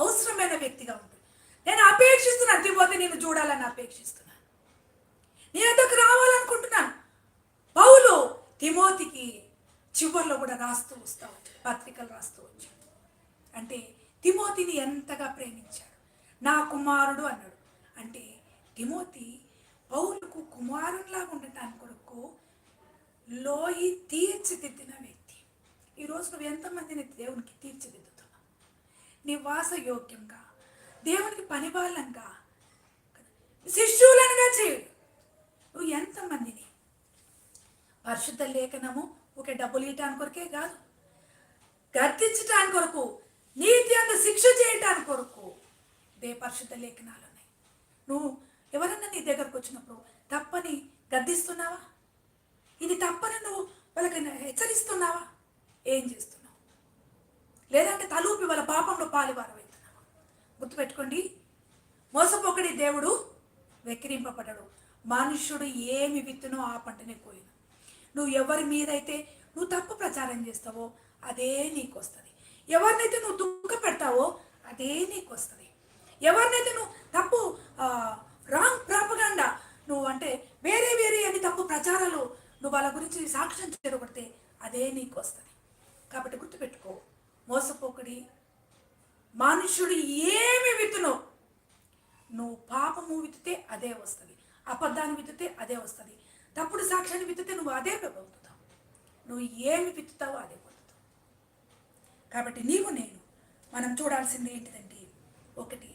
అవసరమైన వ్యక్తిగా ఉంటుంది. నేను అపేక్షిస్తున్నాను, తిమోతి నేను చూడాలని అపేక్షిస్తున్నాను, నీ వద్దకు రావాలనుకుంటున్నాను. పౌలు తిమోతికి చివర్లో కూడా రాస్తూ వస్తూ వచ్చాడు, పత్రికలు రాస్తూ వచ్చాడు. అంటే తిమోతిని ఎంతగా ప్రేమించాడు. నా కుమారుడు అన్నాడు. అంటే తిమోతి పౌలుకు కుమారునిలాగా ఉండటానికి కొరకు లోయి తీర్చిదిద్దిన వ్యక్తి. ఈరోజు నువ్వు ఎంతమందిని దేవునికి తీర్చిదిద్దుతున్నావు? నీ వాసయోగ్యంగా, దేవునికి పనివాళ్ళంగా, శిష్యులనుగా చేయు. నువ్వు ఎంతమందిని పరిశుద్ధ లేఖనము ఒక డబ్బులు ఇయటానికి కొరకే కాదు, గర్తించటానికి కొరకు, నీతి అంత శిక్ష చేయటానికి కొరకు పరిశుద్ధ లేఖనాలు ఉన్నాయి. నువ్వు ఎవరన్నా నీ దగ్గరకు వచ్చినప్పుడు తప్పని గద్దిస్తున్నావా? ఇది తప్పని నువ్వు వాళ్ళకి హెచ్చరిస్తున్నావా? ఏం చేస్తున్నావు? లేదంటే తలూపి వాళ్ళ పాపంలో పాలువారవుతున్నావా? గుర్తుపెట్టుకోండి, మోసపోకడి దేవుడు వెక్కిరింపబడడు. మనుష్యుడు ఏమి విత్తునో ఆ పంటనే కోయను. నువ్వు ఎవరి మీదైతే నువ్వు తప్పు ప్రచారం చేస్తావో అదే నీకు వస్తుంది. ఎవరినైతే నువ్వు దుఃఖ పెడతావో అదే నీకు వస్తుంది. ఎవరినైతే నువ్వు తప్పు రాంగ్ ప్రాపగాండా, నువ్వు అంటే వేరే వేరే అని తప్పు ప్రచారాలు నువ్వు వాళ్ళ గురించి సాక్ష్యం చెడగొడితే అదే నీకు వస్తుంది. కాబట్టి గుర్తుపెట్టుకో, మోసపోకడి మనుష్యుడు ఏమి విత్తునో, నువ్వు పాపము విత్తితే అదే వస్తుంది, అబద్ధాన్ని విత్తితే అదే వస్తుంది, తప్పుడు సాక్ష్యాన్ని విత్తితే నువ్వు అదే పొందుతావు. నువ్వు ఏమి విత్తుతావో అదే పొందుతావు. కాబట్టి నీవు నేను మనం చూడాల్సింది ఏంటిదంటే, ఒకటి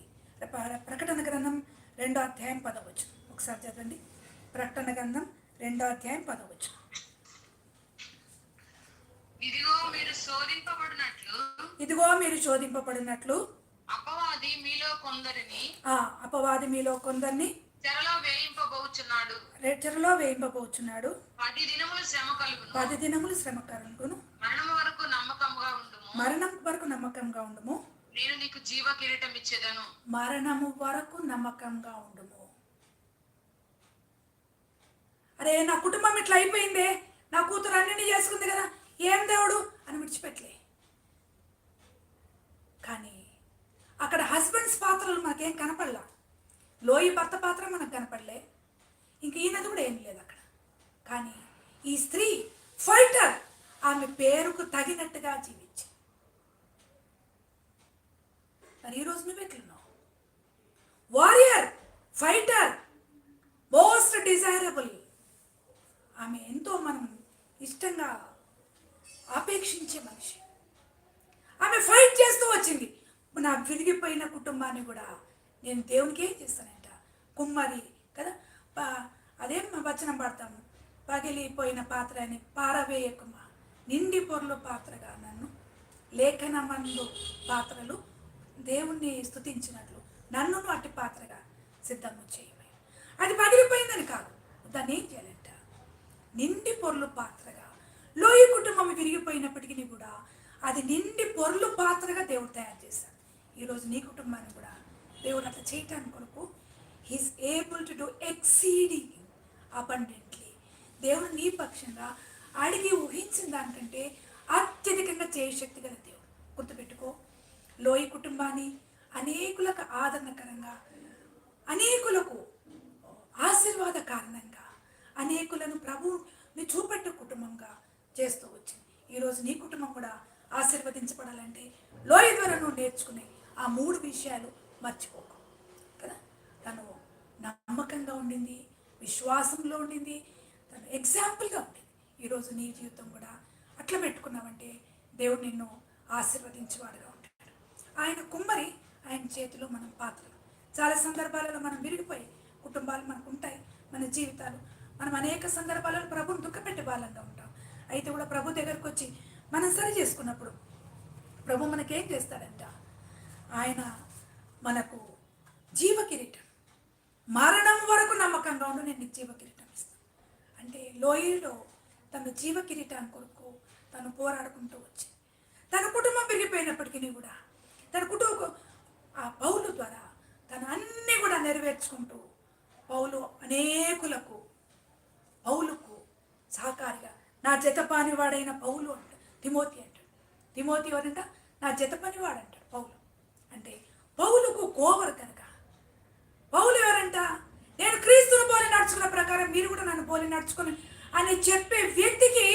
ప్రకటన గ్రంథం 2వ అధ్యాయం 10వ వచనం. ఒకసారి చదవండి. ప్రకటన గ్రంథం 2వ అధ్యాయం 10వ వచనం. ఇదిగో మీరు శోధింపబడినట్లు అపవాది మీలో కొందరిని చెరలో వేయింపబోచున్నాడు. 10 దినములు శ్రమ కలుగును. మరణం వరకు నమ్మకంగా ఉండుము. నేను నీకు జీవ కిరీటం ఇచ్చేదను. మరణము వరకు నమ్మకంగా ఉండుము. అరే, నా కుటుంబం ఇట్లా అయిపోయిందే, నా కూతురు అన్నీ చేసుకుంది కదా, ఏం దేవుడు అని విడిచిపెట్టలే. కానీ అక్కడ హస్బెండ్స్ పాత్రలు మనకేం కనపడలా. లోయి భర్త పాత్ర మనకు కనపడలే, ఇంక ఈయనది కూడా ఏం లేదు అక్కడ. కానీ ఈ స్త్రీ ఫైటర్, ఆమె పేరుకు తగినట్టుగా జీవించి. మరి ఈరోజు నువ్వు ఎట్లున్నావు? Warrior, fighter, most desirable. ఆమె ఎంతో మనం ఇష్టంగా ఆపేక్షించే మనిషి. ఆమె ఫైట్ చేస్తూ వచ్చింది. నా విరిగిపోయిన కుటుంబాన్ని కూడా నేను దేవునికి ఏం చేస్తానంట, కుమ్మరి కదా, అదేం వచనం పడతాము, పగిలిపోయిన పాత్ర అని పారవేయకుమా, నిండి పొరలు పాత్రగా నన్ను లేఖనమందు పాత్రలు దేవుణ్ణి స్తుతించినట్లు నన్ను అట్టి పాత్రగా సిద్ధము చేయమని. అది పగిలిపోయిందని కాదు, దాన్ని ఏం చేయాలంట, నిండి పొరలు పాత్రగా. లోయ కుటుంబం విరిగిపోయినప్పటికీ కూడా అది నిండి పొరలు పాత్రగా దేవుడు తయారు చేశాడు. ఈరోజు నీ కుటుంబాన్ని కూడా దేవుడు అట్లా చేయటానికి కొరకు he's able to do exceeding abundantly. దేవుడు నీ పక్షంగా అడిగి ఊహించిన దానికంటే అత్యధికంగా చేయశక్తి గల దేవుడు. గుర్తుపెట్టుకో, లోయ కుటుంబాన్ని అనేకులకు ఆదరణకరంగా, అనేకులకు ఆశీర్వాద కారణంగా, అనేకులను ప్రభువుని చూపెట్టే కుటుంబంగా చేస్తూ వచ్చింది. ఈరోజు నీ కుటుంబం కూడా ఆశీర్వదించబడాలంటే లోయ ద్వారా నువ్వు నేర్చుకునే ఆ 3 విషయాలు మర్చిపోకు కదా. తను నమ్మకంగా ఉండింది, విశ్వాసంలో ఉండింది, తను ఎగ్జాంపుల్గా ఉండింది. ఈరోజు నీ జీవితం కూడా అట్లా పెట్టుకున్నావంటే దేవుడు నిన్ను ఆశీర్వదించేవాడుగా ఉంటాడు. ఆయన కుమ్మరి, ఆయన చేతిలో మనం పాత్రలు. చాలా సందర్భాలలో మనం విరిగిపోయి కుటుంబాలు మనకు ఉంటాయి, మన జీవితాలు. మనం అనేక సందర్భాలలో ప్రభుని దుఃఖపెట్టే వాళ్ళంగా ఉంటాం. అయితే కూడా ప్రభు దగ్గరకు వచ్చి మనం సరి చేసుకున్నప్పుడు ప్రభు మనకేం చేస్తాడంట, ఆయన మనకు జీవ కిరీటం, మరణం వరకు నమ్మకంగా ఉండు, నేను నీకు జీవ కిరీటం ఇస్తాను అంటే. లోయలో తన జీవ కిరీటాన్ని కొరకు తను పోరాడుకుంటూ వచ్చి, తన కుటుంబం పెరిగిపోయినప్పటికీ కూడా తన కుటుంబం ఆ పౌలు ద్వారా తను అన్నీ కూడా నెరవేర్చుకుంటూ, పౌలుకు సహకారిగా నా జతపాని వాడైన పౌలు అంట, తిమోతి అంటాడు. తిమోతి ఎవరంట? నా జత పనివాడు అంటాడు పౌలు. అంటే పౌలుకు కోవరు కనుక. పౌలు ఎవరంట? నేను క్రీస్తును పోలి నడుచుకున్న ప్రకారం మీరు కూడా నన్ను పోలి నడుచుకుని అని చెప్పే వ్యక్తికి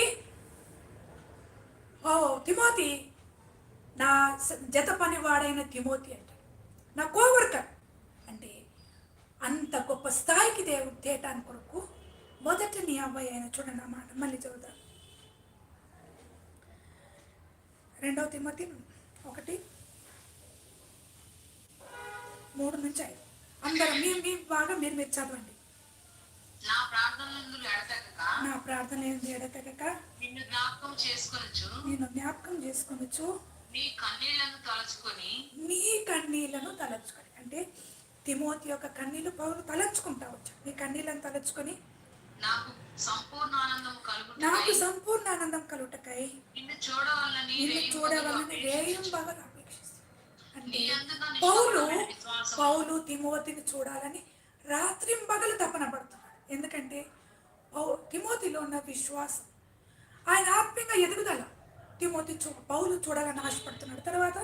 ఓ తిమోతి నా జత పనివాడైన తిమోతి అంటాడు, నా కోవర్కర్. అంటే అంత గొప్ప స్థాయికి దేవుడు తేటాని కొరకు మొదట నీ అబ్బాయి అయిన, చూడండి ఆ మాట మళ్ళీ చదువుతాను. 2 తిమోతి 1:3-5 అందరం మీ బాగా మీరు చదవండి. నా ప్రార్థనలందు ఎడతెగక నా ప్రార్థన ఎడతెగక నిన్ను జ్ఞాపకం చేసుకొనుచు నేను జ్ఞాపకం చేసుకొనొచ్చు నీ కన్నీళ్లను తలుచుకొని నీ కన్నీళ్లను తలచుకొని. అంటే తిమోతి యొక్క కన్నీళ్లు పౌలు తలచుకుంటా వచ్చాడు. నీ కన్నీళ్లను తలచుకొని నాకు సంపూర్ణ ఆనందం నాకు కలుగుటకై సంపూర్ణ ఆనందం కలుగుటకై నిన్ను చూడవలనని నిన్ను రేయింబగళ్ళు చూడవాలని రేయం అపేక్షించుచు. బాగా అపేక్షిస్తాను. అంటే నీ యందున్న పౌలు నిష్కపటమైన విశ్వాసము పౌలు తిమోతిని చూడాలని రాత్రింబగలు తపన పడుతున్నాడు. ఎందుకంటే తిమోతిలో ఉన్న విశ్వాసం, ఆయన ఆత్మీయంగా ఎదుగుదల పౌలు చూడాలని ఆశపడుతున్నాడు. తర్వాత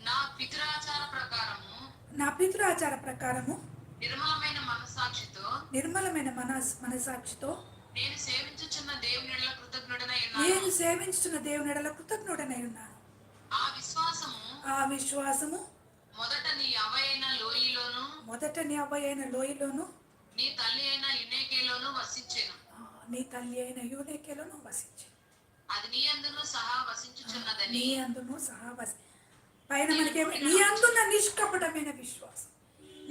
నా పితరాచార ప్రకారము నా పితృఆచార ప్రకారము నిర్మలమైన మనస్సాక్షితో నిర్మలమైన మనసాక్షితో నేను సేవించుచున్న దేవుని ఎడల కృతజ్ఞుడనై నేను ఉన్నాను. సేవించుతున్న దేవుని ఎడల కృతజ్ఞుడనై ఉన్నాను. ఆ విశ్వాసము ఆ విశ్వాసము మొదట నీ అవ్వయైన లోయలోను మొదట నీ అబ్బాయి అయిన లోయలోను నీ తల్లి అయిన యునేకేలోను వసించెను. నీ తల్లి అయిన యూనేకేలోను వసించి అది నీ అందును సహా వసించుచున్నదని నీ అందును సహా పైన మనకేమో నీ అందున్న నిష్కపటమైన విశ్వాసం.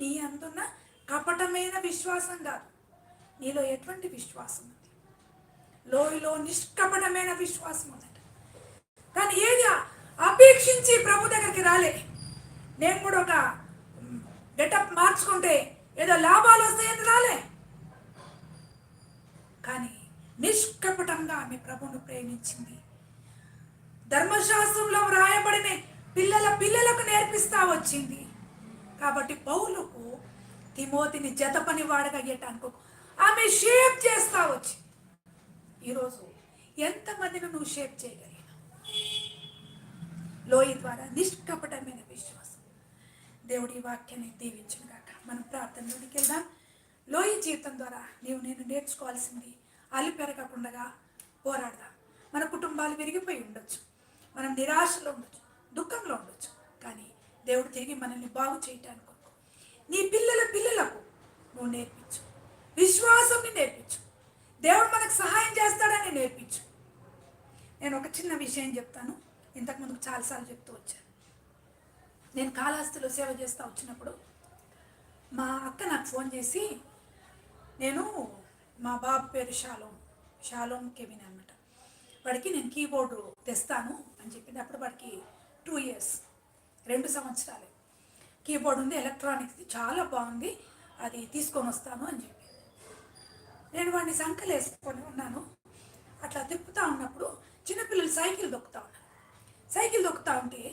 నీ అందున్న కపటమైన విశ్వాసం కాదు, నీలో ఎటువంటి విశ్వాసం ఉంది? లోయలో నిష్కపటమైన విశ్వాసం ఉందట. కానీ ఏది అపేక్షించి ప్రభు దగ్గరికి రాలే. నేను కూడా ఒక గెటప్ మార్చుకుంటే ఏదో లాభాలు వస్తాయని రాలే. కానీ నిష్కపటంగా ఆమె ప్రభువును ప్రేమించింది. ధర్మశాస్త్రంలో వ్రాయబడిన పిల్లలకు నేర్పిస్తా వచ్చింది. కాబట్టి పౌలుకు తిమోతిని జత పని వాడగా అయ్యటానికి ఆమె షేప్ చేస్తా వచ్చి, ఈరోజు ఎంతమందిని నువ్వు షేప్ చేయగలిగినావు? లోయ ద్వారా నిష్కపటమైన విశ్వాసం. దేవుడి వాక్యాన్ని దీవించును గాక. మనం ప్రార్థనలోనికి వెళ్దాం. లోయ జీవితం ద్వారా నేను నేర్చుకోవాల్సింది అలిపెరగకుండా పోరాడదాం. మన కుటుంబాలు విరిగిపోయి ఉండొచ్చు, మనం నిరాశలో ఉండొచ్చు, దుఃఖంలో ఉండొచ్చు. కానీ దేవుడు తిరిగి మనల్ని బాగు చేయటానికి నీ పిల్లలకు నువ్వు నేర్పించు, విశ్వాసం నేర్పించు. దేవుడు మనకు సహాయం చేస్తాడని నేర్పించు. నేను ఒక చిన్న విషయం చెప్తాను. ఇంతకుముందు చాలాసార్లు చెప్తూ వచ్చాను. నేను కాళహస్తిలో సేవ చేస్తూ వచ్చినప్పుడు మా అక్క నాకు ఫోన్ చేసి, నేను మా బాబు పేరు షాలోమ్ కెవిన్ అనమాట, వాడికి నేను కీబోర్డు తెస్తాను అని చెప్పింది. అప్పుడు వాడికి 2 years 2 సంవత్సరాలు కీబోర్డ్ ఉంది, ఎలక్ట్రానిక్స్ది, చాలా బాగుంది, అది తీసుకొని వస్తాను అని చెప్పింది. నేను వాడిని సంకలు వేసుకొని ఉన్నాను. అట్లా తిప్పుతూ ఉన్నప్పుడు చిన్నపిల్లలు సైకిల్ దొక్కుతూ ఉన్నారు. సైకిల్ దొక్కుతూ ఉంటే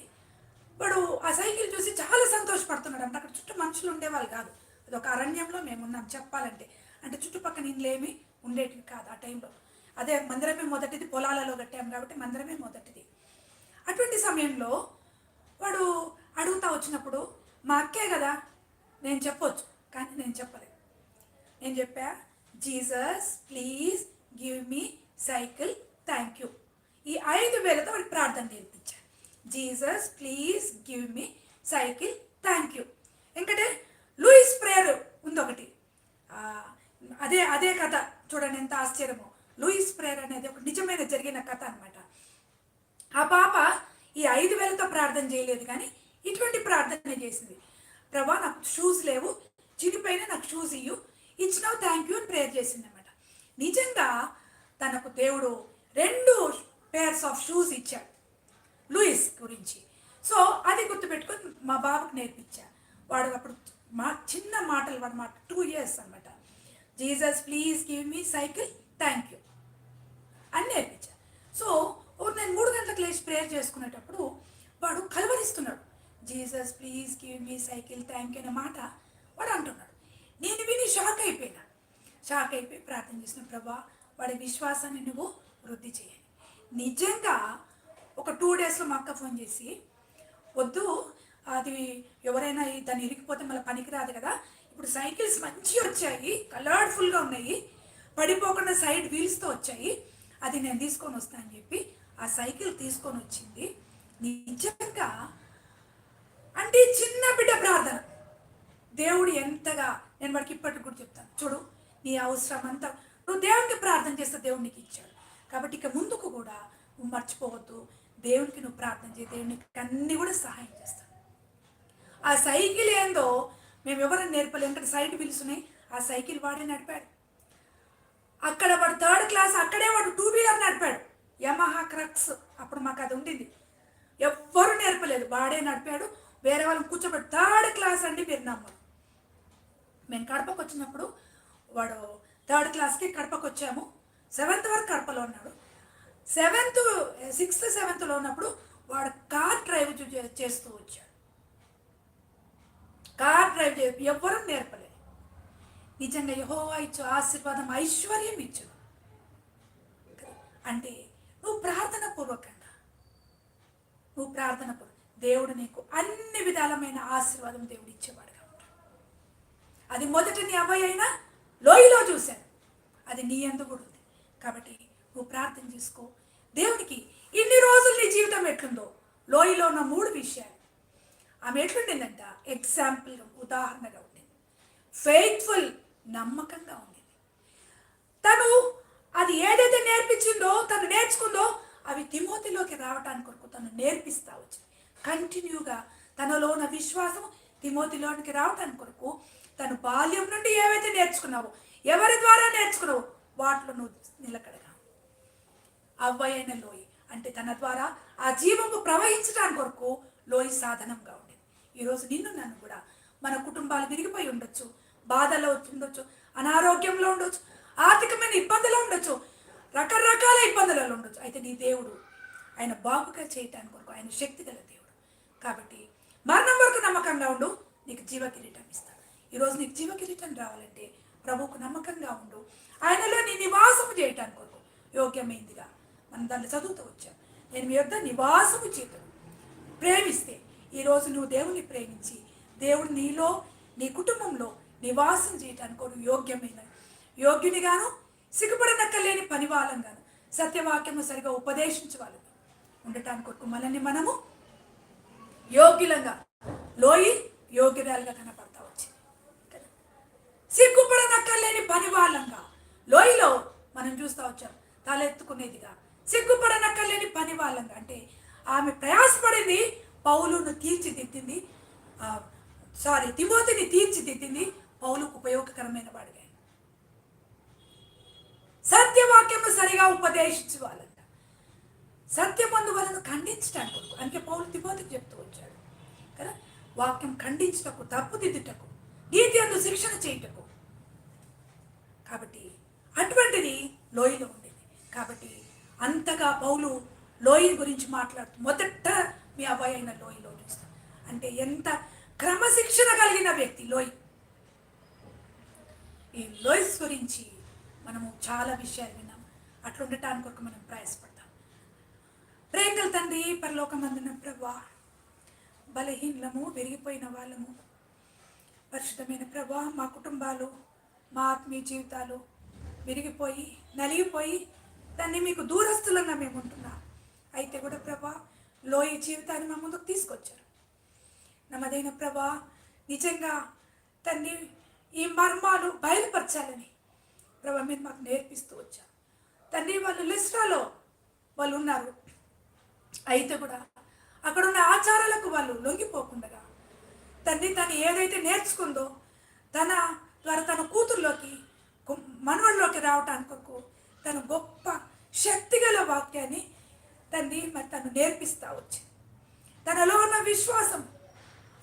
వాడు ఆ సైకిల్ చూసి చాలా సంతోషపడుతున్నాడు. అంటే అక్కడ చుట్టూ మనుషులు ఉండేవాళ్ళు కాదు, అది ఒక అరణ్యంలో మేము ఉన్నాం చెప్పాలంటే. అంటే చుట్టుపక్కల ఇండ్లేమి ఉండేటివి కాదు ఆ టైంలో. అదే మందిరమే మొదటిది, పొలాలలో కట్టాము కాబట్టి మందిరమే మొదటిది. అటువంటి సమయంలో వాడు అడుగుతా వచ్చినప్పుడు మా అక్కే కదా నేను చెప్పొచ్చు, కానీ నేను చెప్పలేదు. నేను చెప్పా, Jesus please give me cycle, thank you. ఈ 5,000తో వాడికి ప్రార్థన నేర్పించాను. Jesus please give me cycle, thank you. ఎందుకంటే లూయిస్ ప్రేయర్ ఉంది ఒకటి, అదే కథ చూడండి ఎంత ఆశ్చర్యమో. లూయిస్ ప్రేయర్ అనేది ఒక నిజమైన జరిగిన కథ అనమాట. ఆ పాప ఈ 5,000తో ప్రార్థన చేయలేదు, కానీ ఇటువంటి ప్రార్థన చేసింది. ప్రభా నాకు షూస్ లేవు, చిరిపోయినా నాకు షూస్ ఇచ్చినావు, థ్యాంక్ యూ అని ప్రేయర్ చేసింది అనమాట. నిజంగా తనకు దేవుడు 2 pairs ఆఫ్ షూస్ ఇచ్చాడు లూయిస్ గురించి. సో అది గుర్తుపెట్టుకొని మా బాబుకి నేర్పించా. వాడు అప్పుడు చిన్న మాటలు, వాడు మాట 2 years అనమాట. Jesus please give me cycle, thank you అని నేర్పించా. సో నేను 3 గంటలకు లేచి ప్రేయర్ చేసుకునేటప్పుడు వాడు కలవరిస్తున్నాడు. Jesus please give me cycle, thank you అనే మాట వాడు అంటున్నాడు. నేను విని షాక్ అయిపోయి ప్రార్థన చేసిన, ప్రభా వాడి విశ్వాసాన్ని నువ్వు వృద్ధి చేయాలి. నిజంగా ఒక 2 డేస్లో మా అక్క ఫోన్ చేసి, వద్దు అది ఎవరైనా దాన్ని ఇరిగిపోతే మళ్ళీ పనికిరాదు కదా, ఇప్పుడు సైకిల్స్ మంచిగా వచ్చాయి, కలర్ఫుల్గా ఉన్నాయి, పడిపోకుండా సైడ్ వీల్స్తో వచ్చాయి, అది నేను తీసుకొని వస్తాను అని చెప్పి ఆ సైకిల్ తీసుకొని వచ్చింది. నిజంగా అంటే చిన్న బిడ్డ ప్రార్థన దేవుడు ఎంతగా, నేను వాడికి ఇప్పటికి కూడా చెప్తాను, చూడు నీ అవసరం అంతా నువ్వు దేవునికి ప్రార్థన చేస్తే దేవుడు నీకు ఇచ్చాడు. కాబట్టి ఇక ముందుకు కూడా నువ్వు మర్చిపోవద్దు, దేవునికి నువ్వు ప్రార్థన చేయి, దేవునికి అన్నీ కూడా సహాయం చేస్తాను. ఆ సైకిల్ ఏందో మేము ఎవరైనా నేర్పలేము, ఎందుకంటే సైడ్ వీల్స్ ఉన్నాయి, ఆ సైకిల్ వాడే నడిపాడు. అక్కడ వాడు 3rd క్లాస్, అక్కడే వాడు 2 వీలర్ నడిపాడు, యమహా క్రక్స్, అప్పుడు మాకు అది ఉండింది, ఎవ్వరు నేర్పలేదు, వాడే నడిపాడు. వేరే వాళ్ళని కూర్చోబెట్టి 3rd క్లాస్ అండి మీరు నమ్మరు. మేము కడపకు వచ్చినప్పుడు వాడు 3rd క్లాస్కి కడపకు వచ్చాము, 7th వరకు కడపలో ఉన్నాడు. 6th 7thలో ఉన్నప్పుడు వాడు కార్ డ్రైవ్ చేస్తూ వచ్చాడు. కార్ డ్రైవ్ ఎవ్వరూ నేర్పలేదు. నిజంగా యెహోవా ఇచ్చు ఆశీర్వాదం, ఐశ్వర్యం ఇచ్చు. అంటే నువ్వు ప్రార్థన పూర్వకంగా దేవుడు నీకు అన్ని విధాలమైన ఆశీర్వాదం దేవుడు ఇచ్చేవాడుగా ఉంటాడు. అది మొదట నీ అబ్బాయి అయినా లోయలో చూశాను, అది నీ యందు కూడా ఉంది. కాబట్టి నువ్వు ప్రార్థన చేసుకో దేవునికి. ఇన్ని రోజులు నీ జీవితం ఎట్లుందో, లోయలో ఉన్న 3 విషయాలు ఆమె ఎట్లుండిందంట, ఎగ్జాంపుల్గా ఉదాహరణగా ఉండింది. ఫెయిత్ఫుల్, నమ్మకంగా ఉండేది. తను అది ఏదైతే నేర్పించిందో, తను నేర్చుకుందో అవి తిమోతిలోకి రావడానికి కొరకు తను నేర్పిస్తా వచ్చింది. కంటిన్యూగా తనలో ఉన్న విశ్వాసం తిమోతిలోనికి రావడానికి కొరకు తను బాల్యం నుండి ఏవైతే నేర్చుకున్నావో, ఎవరి ద్వారా నేర్చుకున్నావో వాటిలో నువ్వు నిలకడగా. అవ్వయైన లోయ అంటే తన ద్వారా ఆ జీవము ప్రవహించడానికి కొరకు లోయ సాధనంగా ఉండేది. ఈరోజు నిన్ను నన్ను కూడా మన కుటుంబాలు విరిగిపోయి ఉండొచ్చు, బాధలో ఉండొచ్చు, అనారోగ్యంలో ఉండొచ్చు, ఆర్థికమైన ఇబ్బందులు ఉండొచ్చు, రకరకాల ఇబ్బందులలో ఉండొచ్చు. అయితే నీ దేవుడు ఆయన బాగుగా చేయటానికి కొరకు ఆయన శక్తి గల దేవుడు. కాబట్టి మరణం వరకు నమ్మకంగా ఉండు, నీకు జీవ కిరీటం ఇస్తాడు. ఈరోజు నీకు జీవ కిరీటం రావాలంటే ప్రభువుకు నమ్మకంగా ఉండు, ఆయనలో నీ నివాసము చేయటానికి కొరకు యోగ్యమైందిగా. మనం దాన్ని చదువుతూ వచ్చాం, నేను మీ యొద్ద నివాసము చేతును. ప్రేమిస్తే ఈరోజు నువ్వు దేవుని ప్రేమించి దేవుడు నీలో నీ కుటుంబంలో నివాసం చేయటానికి కొరకు యోగ్యునిగాను, సిగ్గుపడనక్కలేని పనివాళ్ళంగాను, సత్యవాక్యము సరిగా ఉపదేశించవాళ్ళని ఉండటానికి కొరకు మనల్ని మనము యోగ్యులంగా, లోయి యోగ్యురాలుగా కనపడతా వచ్చింది. సిగ్గుపడనక్కర్లేని పనివాళ్ళంగా లోయలో మనం చూస్తూ వచ్చాం, తలెత్తుకునేదిగా, సిగ్గుపడనక్కర్లేని పనివాళ్ళంగా. అంటే ఆమె ప్రయాసపడింది, పౌలును తీర్చిదిద్దింది, తిమోతిని తీర్చిదిద్దింది, పౌలుకు ఉపయోగకరమైన వాడిగా. సత్యవాక్యము సరిగా ఉపదేశించు వాళ్ళంట, సత్యమందు వాళ్ళను ఖండించటానికి. అందుకే పౌలు తిమోతికి చెప్తూ వచ్చాడు కదా, వాక్యం ఖండించటకు, తప్పుదిద్దుటకు, నీతి అందు శిక్షణ చేయుటకు. కాబట్టి అటువంటిది లోయలో ఉండేది. కాబట్టి అంతగా పౌలు లోయ గురించి మాట్లాడుతూ మొదట మీ అబ్బాయి అయిన లోయలో చూస్తాం. అంటే ఎంత క్రమశిక్షణ కలిగిన వ్యక్తి లోయ. ఈ లోయస్ గురించి మనము చాలా విషయాలు విన్నాం. అట్లా ఉండటానికి కొరకు మనం ప్రయాసపడతాం. ప్రేమగల తండ్రి, పరలోకమందున ప్రభువా, బలహీనలము, విరిగిపోయిన వాళ్ళము, పరిశుద్ధమైన ప్రభువా, మా కుటుంబాలు, మా ఆత్మీయ జీవితాలు విరిగిపోయి నలిగిపోయి దాన్ని మీకు దూరస్తులంగా మేము ఉంటున్నాం. అయితే కూడా ప్రభా, లోయ జీవితాన్ని మా ముందుకు తీసుకొచ్చారు. నమ్మదైన ప్రభా, నిజంగా తండ్రి ఈ మర్మాలు బయలుపరచాలని ప్రభా మీరు మాకు నేర్పిస్తూ వచ్చారు. తండ్రి వాళ్ళు లిస్ట్రాలో వాళ్ళు ఉన్నారు, అయితే కూడా అక్కడున్న ఆచారాలకు వాళ్ళు లొంగిపోకుండా తండ్రి తను ఏదైతే నేర్చుకుందో తన ద్వారా తన కూతుర్లోకి మనవడిలోకి రావటానికి తను గొప్ప శక్తిగల వాక్యాన్ని తండ్రి మరి తను నేర్పిస్తూ వచ్చింది. తనలో ఉన్న విశ్వాసం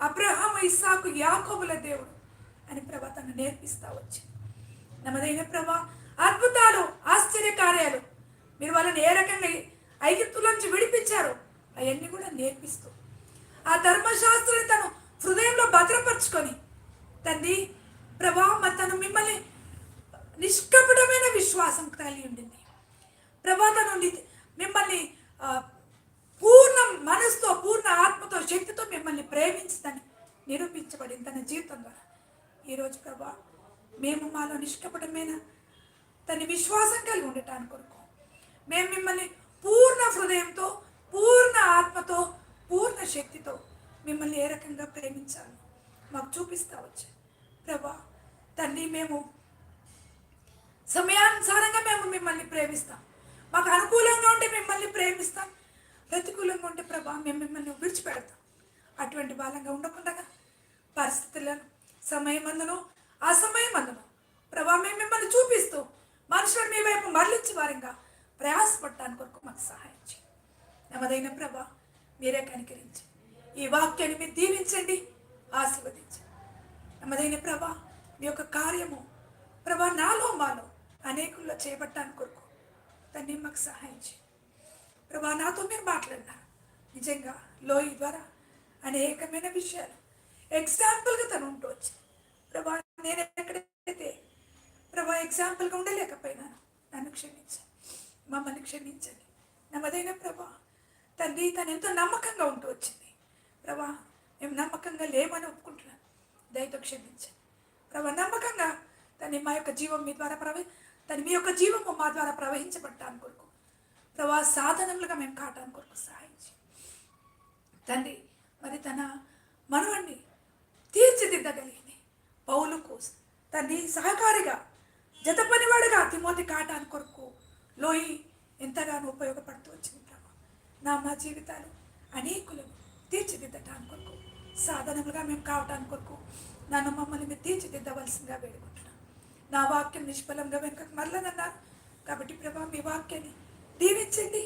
అబ్రహాము, ఇస్సాకు, యాకోబుల దేవుడు అని ప్రభా తను నేర్పిస్తూ వచ్చింది. నమ్మదైన ప్రభా, అద్భుతాలు, ఆశ్చర్యకార్యాలు మీరు వాళ్ళని ఏ రకంగా ఐగుప్తుల నుంచి విడిపించారు అవన్నీ కూడా నేర్పిస్తూ ఆ ధర్మశాస్త్రాన్ని తను హృదయంలో భద్రపరుచుకొని తండ్రి ప్రభా మరి తను మిమ్మల్ని నిష్కపటమైన విశ్వాసం కలిగి ఉండింది ప్రభా. తను మిమ్మల్ని ఈరోజు ప్రభా మేము మాలో నిష్కపటమైన తన విశ్వాసం కలిగి ఉండటానికి కొరకు మేము మిమ్మల్ని పూర్ణ హృదయంతో, పూర్ణ ఆత్మతో, పూర్ణ శక్తితో మిమ్మల్ని ఏ రకంగా ప్రేమించాలి మాకు చూపిస్తా వచ్చా ప్రభా. తండ్రి, మేము సమయానుసారంగా మేము మిమ్మల్ని ప్రేమిస్తాం. మాకు అనుకూలంగా ఉంటే మిమ్మల్ని ప్రేమిస్తాం, ప్రతికూలంగా ఉంటే ప్రభా మేము మిమ్మల్ని విడిచిపెడతాం. అటువంటి బాలంగా ఉండకుండా పరిస్థితులను సమయమందును అసమయమందును ప్రభా మేము మిమ్మల్ని చూపిస్తూ మనుషులను మీ వైపు మరలించి వారంగా ప్రయాసపడటానికి కొరకు మాకు సహాయం చేయండి. నమ్మదైన ప్రభా మీరే కనికరించి ఈ వాక్యాన్ని మీరు దీవించండి, ఆశీర్వదించండి. నమ్మదైన ప్రభా మీ యొక్క కార్యము ప్రభా నాలో మాలో అనేకుల్లో చేపట్టడానికి కొరకు తండ్రి మాకు సహాయం చేయండి. ప్రభా నాతో మీరు మాట్లాడినారు నిజంగా లోయ ద్వారా అనేకమైన విషయాలు ఎగ్జాంపుల్గా తను ఉంటూ వచ్చింది ప్రభా. నేను ఎక్కడైతే ప్రభా ఎగ్జాంపుల్గా ఉండలేకపోయినాను, నన్ను క్షమించండి, మమ్మల్ని క్షమించండి. నమ్మదైన ప్రభా తండ్రి తను ఎంతో నమ్మకంగా ఉంటూ వచ్చింది ప్రభా. మేము నమ్మకంగా లేమని ఒప్పుకుంటున్నాను, దయతో క్షమించండి ప్రభా. నమ్మకంగా తను మా యొక్క జీవం మీ ద్వారా మీ యొక్క జీవము మా ద్వారా ప్రవహించబడటానికి కొరకు ప్రభా సాధనములుగా మేము కావటానికి కొరకు సహాయం చేయండి తండ్రి. మరి తన మనవణ్ణి తీర్చిదిద్దగలిగింది పౌలు కోసం తండ్రి సహకారిగా జత పనివాడిగా తిమోతి కాటానికి కొరకు లోయి ఎంతగానో ఉపయోగపడుతూ వచ్చింది ప్రభా. మా జీవితాలు అనేకులను తీర్చిదిద్దటానికి కొరకు సాధనములుగా మేము కావటానికి కొరకు నన్ను మమ్మల్ని మీరు తీర్చిదిద్దవలసిందిగా వేడుకుంటున్నాను. నా వాక్యం నిష్ఫలంగా వెనుకకు మరలనన్నారు కాబట్టి ప్రభా మీ వాక్యాన్ని దీవించండి,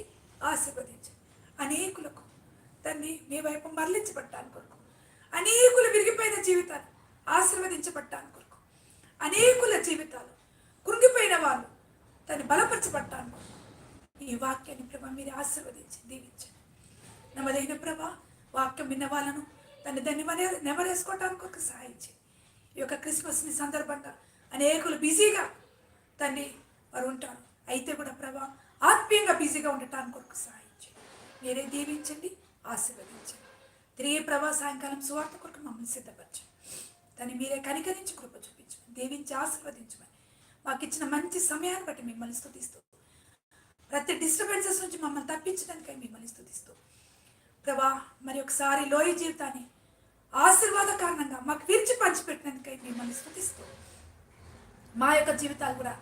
ఆశీర్వదించండి. అనేకులకు తండ్రి మీ వైపు మరలించబడటానికి కొరకు, అనేకులు విరిగిపోయిన జీవితాలు ఆశీర్వదించబడటానికి కొరకు, అనేకుల జీవితాలు కృంగిపోయిన వాళ్ళు తను బలపరచబడటానికి కొరకు ఈ వాక్యాన్ని ప్రభా మీరు ఆశీర్వదించి దీవించండి. నమ్మదైన ప్రభా వాక్యం విన్న వాళ్ళను దాన్ని నెమరేసుకోవటానికి కొరకు సహాయం చేయండి. ఈ యొక్క క్రిస్మస్ని సందర్భంగా అనేకులు బిజీగా తండ్రి వారు ఉంటారు, అయితే కూడా ప్రభా ఆత్మీయంగా బిజీగా ఉండటానికి కొరకు సహాయం చేయండి. మీరే దీవించండి, ఆశీర్వదించండి. తిరిగి ప్రభా సాయంకాలం సువార్త కొరకు మమ్మల్ని సిద్ధపరచండి. దాన్ని మీరే కనికరించి కృప చూపించమని, దీవించి ఆశీర్వదించమని, మాకు ఇచ్చిన మంచి సమయాన్ని బట్టి మిమ్మల్ని స్తుతిస్తూ, ప్రతి డిస్టర్బెన్సెస్ నుంచి మమ్మల్ని తప్పించడానికై మిమ్మల్ని స్తుతిస్తూ ప్రభా మరి ఒకసారి లోయ జీవితాన్ని ఆశీర్వాద కారణంగా మాకు విరిచి పంచిపెట్టినందుకై మిమ్మల్ని స్తుతిస్తూ మా యొక్క జీవితాలు కూడా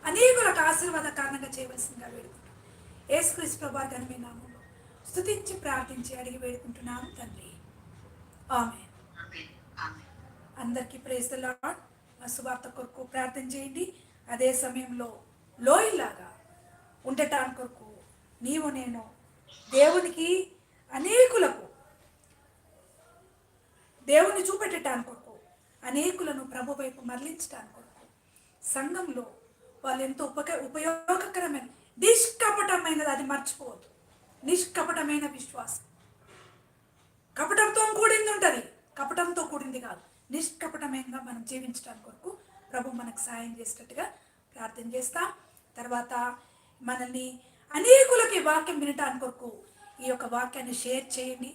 అనేకులకు ఆశీర్వాద కారణంగా చేయవలసిందిగా వేడుకుంటాం. యేసుక్రీస్తు ప్రభు ఘనమైన నామములో స్తుతించి ప్రార్థించి అడిగి వేడుకుంటున్నాము తండ్రి, ఆమేన్. అందరికీ ప్రైజ్ ది లార్డ్. మా సువార్త కొరకు ప్రార్థన చేయండి. అదే సమయంలో లోయలాగా ఉండటానికి కొరకు నీవు నేను దేవునికి అనేకులకు దేవుని చూపెట్టడానికి కొరకు అనేకులను ప్రభు వైపు మరలించడానికి కొరకు సంఘంలో వాళ్ళు ఎంతో ఉపయోగకరమైన నిష్కపటమైనది, అది మర్చిపోవద్దు. నిష్కపటమైన విశ్వాసం కపటంతో కూడింది ఉంటుంది, కపటంతో కూడింది కాదు. నిష్కపటమైనగా మనం జీవించడానికి కొరకు ప్రభు మనకు సాయం చేసేటట్టుగా ప్రార్థన చేస్తాం. తర్వాత మనల్ని అనేకులకి వాక్యం వినటానికి కొరకు ఈ యొక్క వాక్యాన్ని షేర్ చేయండి.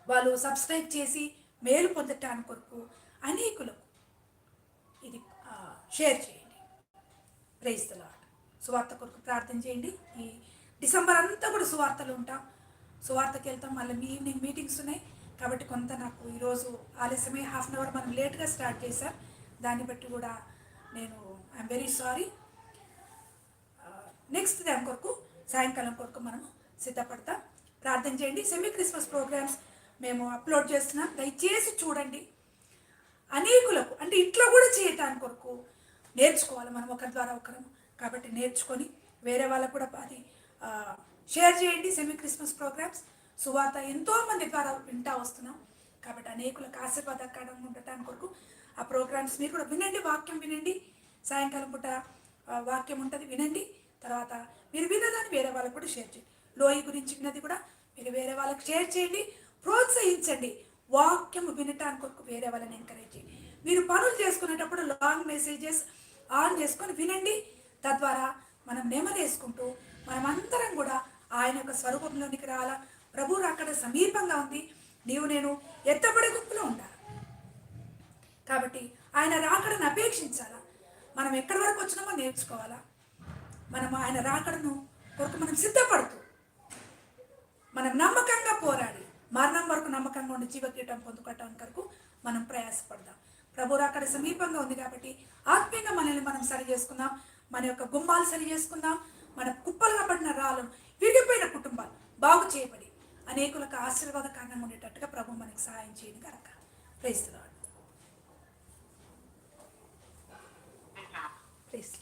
వాళ్ళు సబ్స్క్రైబ్ చేసి మేలు పొందటానికి కొరకు అనేకులకు ఇది షేర్ చేయండి. Praise the lord. సువార్త కొరకు ప్రార్థన చేయండి. ఈ డిసెంబర్ అంతా కూడా సువార్తలు ఉంటాం, సువార్తకి వెళ్తాం. మళ్ళీ ఈవినింగ్ మీటింగ్స్ ఉన్నాయి కాబట్టి కొంత నాకు ఈరోజు ఆలస్యమే, హాఫ్ అన్ అవర్ మనం లేట్గా స్టార్ట్ చేశాం. దాన్ని బట్టి కూడా నేను ఐఎమ్ వెరీ సారీ. నెక్స్ట్ దాని కొరకు సాయంకాలం కొరకు మనం సిద్ధపడతాం. ప్రార్థన చేయండి. సెమీ క్రిస్మస్ ప్రోగ్రామ్స్ మేము అప్లోడ్ చేస్తున్నాం, దయచేసి చూడండి. అనేకులకు అంటే ఇంట్లో కూడా చేయటానికి కొరకు నేర్చుకోవాలి మనం ఒకరి ద్వారా ఒకరు, కాబట్టి నేర్చుకొని వేరే వాళ్ళకు కూడా అది షేర్ చేయండి. సెమీ క్రిస్మస్ ప్రోగ్రామ్స్ సువార్త ఎంతోమంది ద్వారా వింటా వస్తున్నాం కాబట్టి అనేకులకు ఆశీర్వాదకరంగా ఉండటానికి కొరకు ఆ ప్రోగ్రామ్స్ మీరు కూడా వినండి, వాక్యం వినండి. సాయంకాలం పూట వాక్యం ఉంటుంది, వినండి. తర్వాత మీరు విన్నదాన్ని వేరే వాళ్ళకు కూడా షేర్ చేయండి. లోయ గురించి విన్నది కూడా మీరు వేరే వాళ్ళకి షేర్ చేయండి, ప్రోత్సహించండి. వాక్యం వినటానికి కొరకు వేరే వాళ్ళని ఎంకరేజ్ చేయండి. మీరు పనులు చేసుకునేటప్పుడు లాంగ్ మెసేజెస్ ఆన్ చేసుకొని వినండి. తద్వారా మనం నెమరేసుకుంటూ మనమందరం కూడా ఆయన యొక్క స్వరూపంలోనికి రావాలా. ప్రభు అక్కడ సమీపంగా ఉంది. నీవు నేను ఎత్తబడే గుంపులో ఉండాలి. కాబట్టి కాబట్టి ఆయన రాకడను అపేక్షించాలా. మనం ఎక్కడి వరకు వచ్చినామో నేర్చుకోవాలా. మనం ఆయన రాకడను కొరకు మనం సిద్ధపడుతూ మనం నమ్మకంగా పోరాడి మరణం వరకు నమ్మకంగా ఉండి జీవకీటం పొందుకోవటానికి కొరకు మనం ప్రయాసపడదాం. ప్రభు రాకడ సమీపంగా ఉంది కాబట్టి ఆత్మీయంగా మనల్ని మనం సరి చేసుకుందాం. మన యొక్క గుమ్మాలు సరి చేసుకుందాం. మన కుప్పలుగా పడిన రాళ్ళు, విడిపోయిన కుటుంబాలు బాగు చేయబడి అనేకులకు ఆశీర్వాద కారణంగా ఉండేటట్టుగా ప్రభు మనకి సహాయం చేయను కనుక ప్రైజ్ ది లార్డ్. ప్రైజ్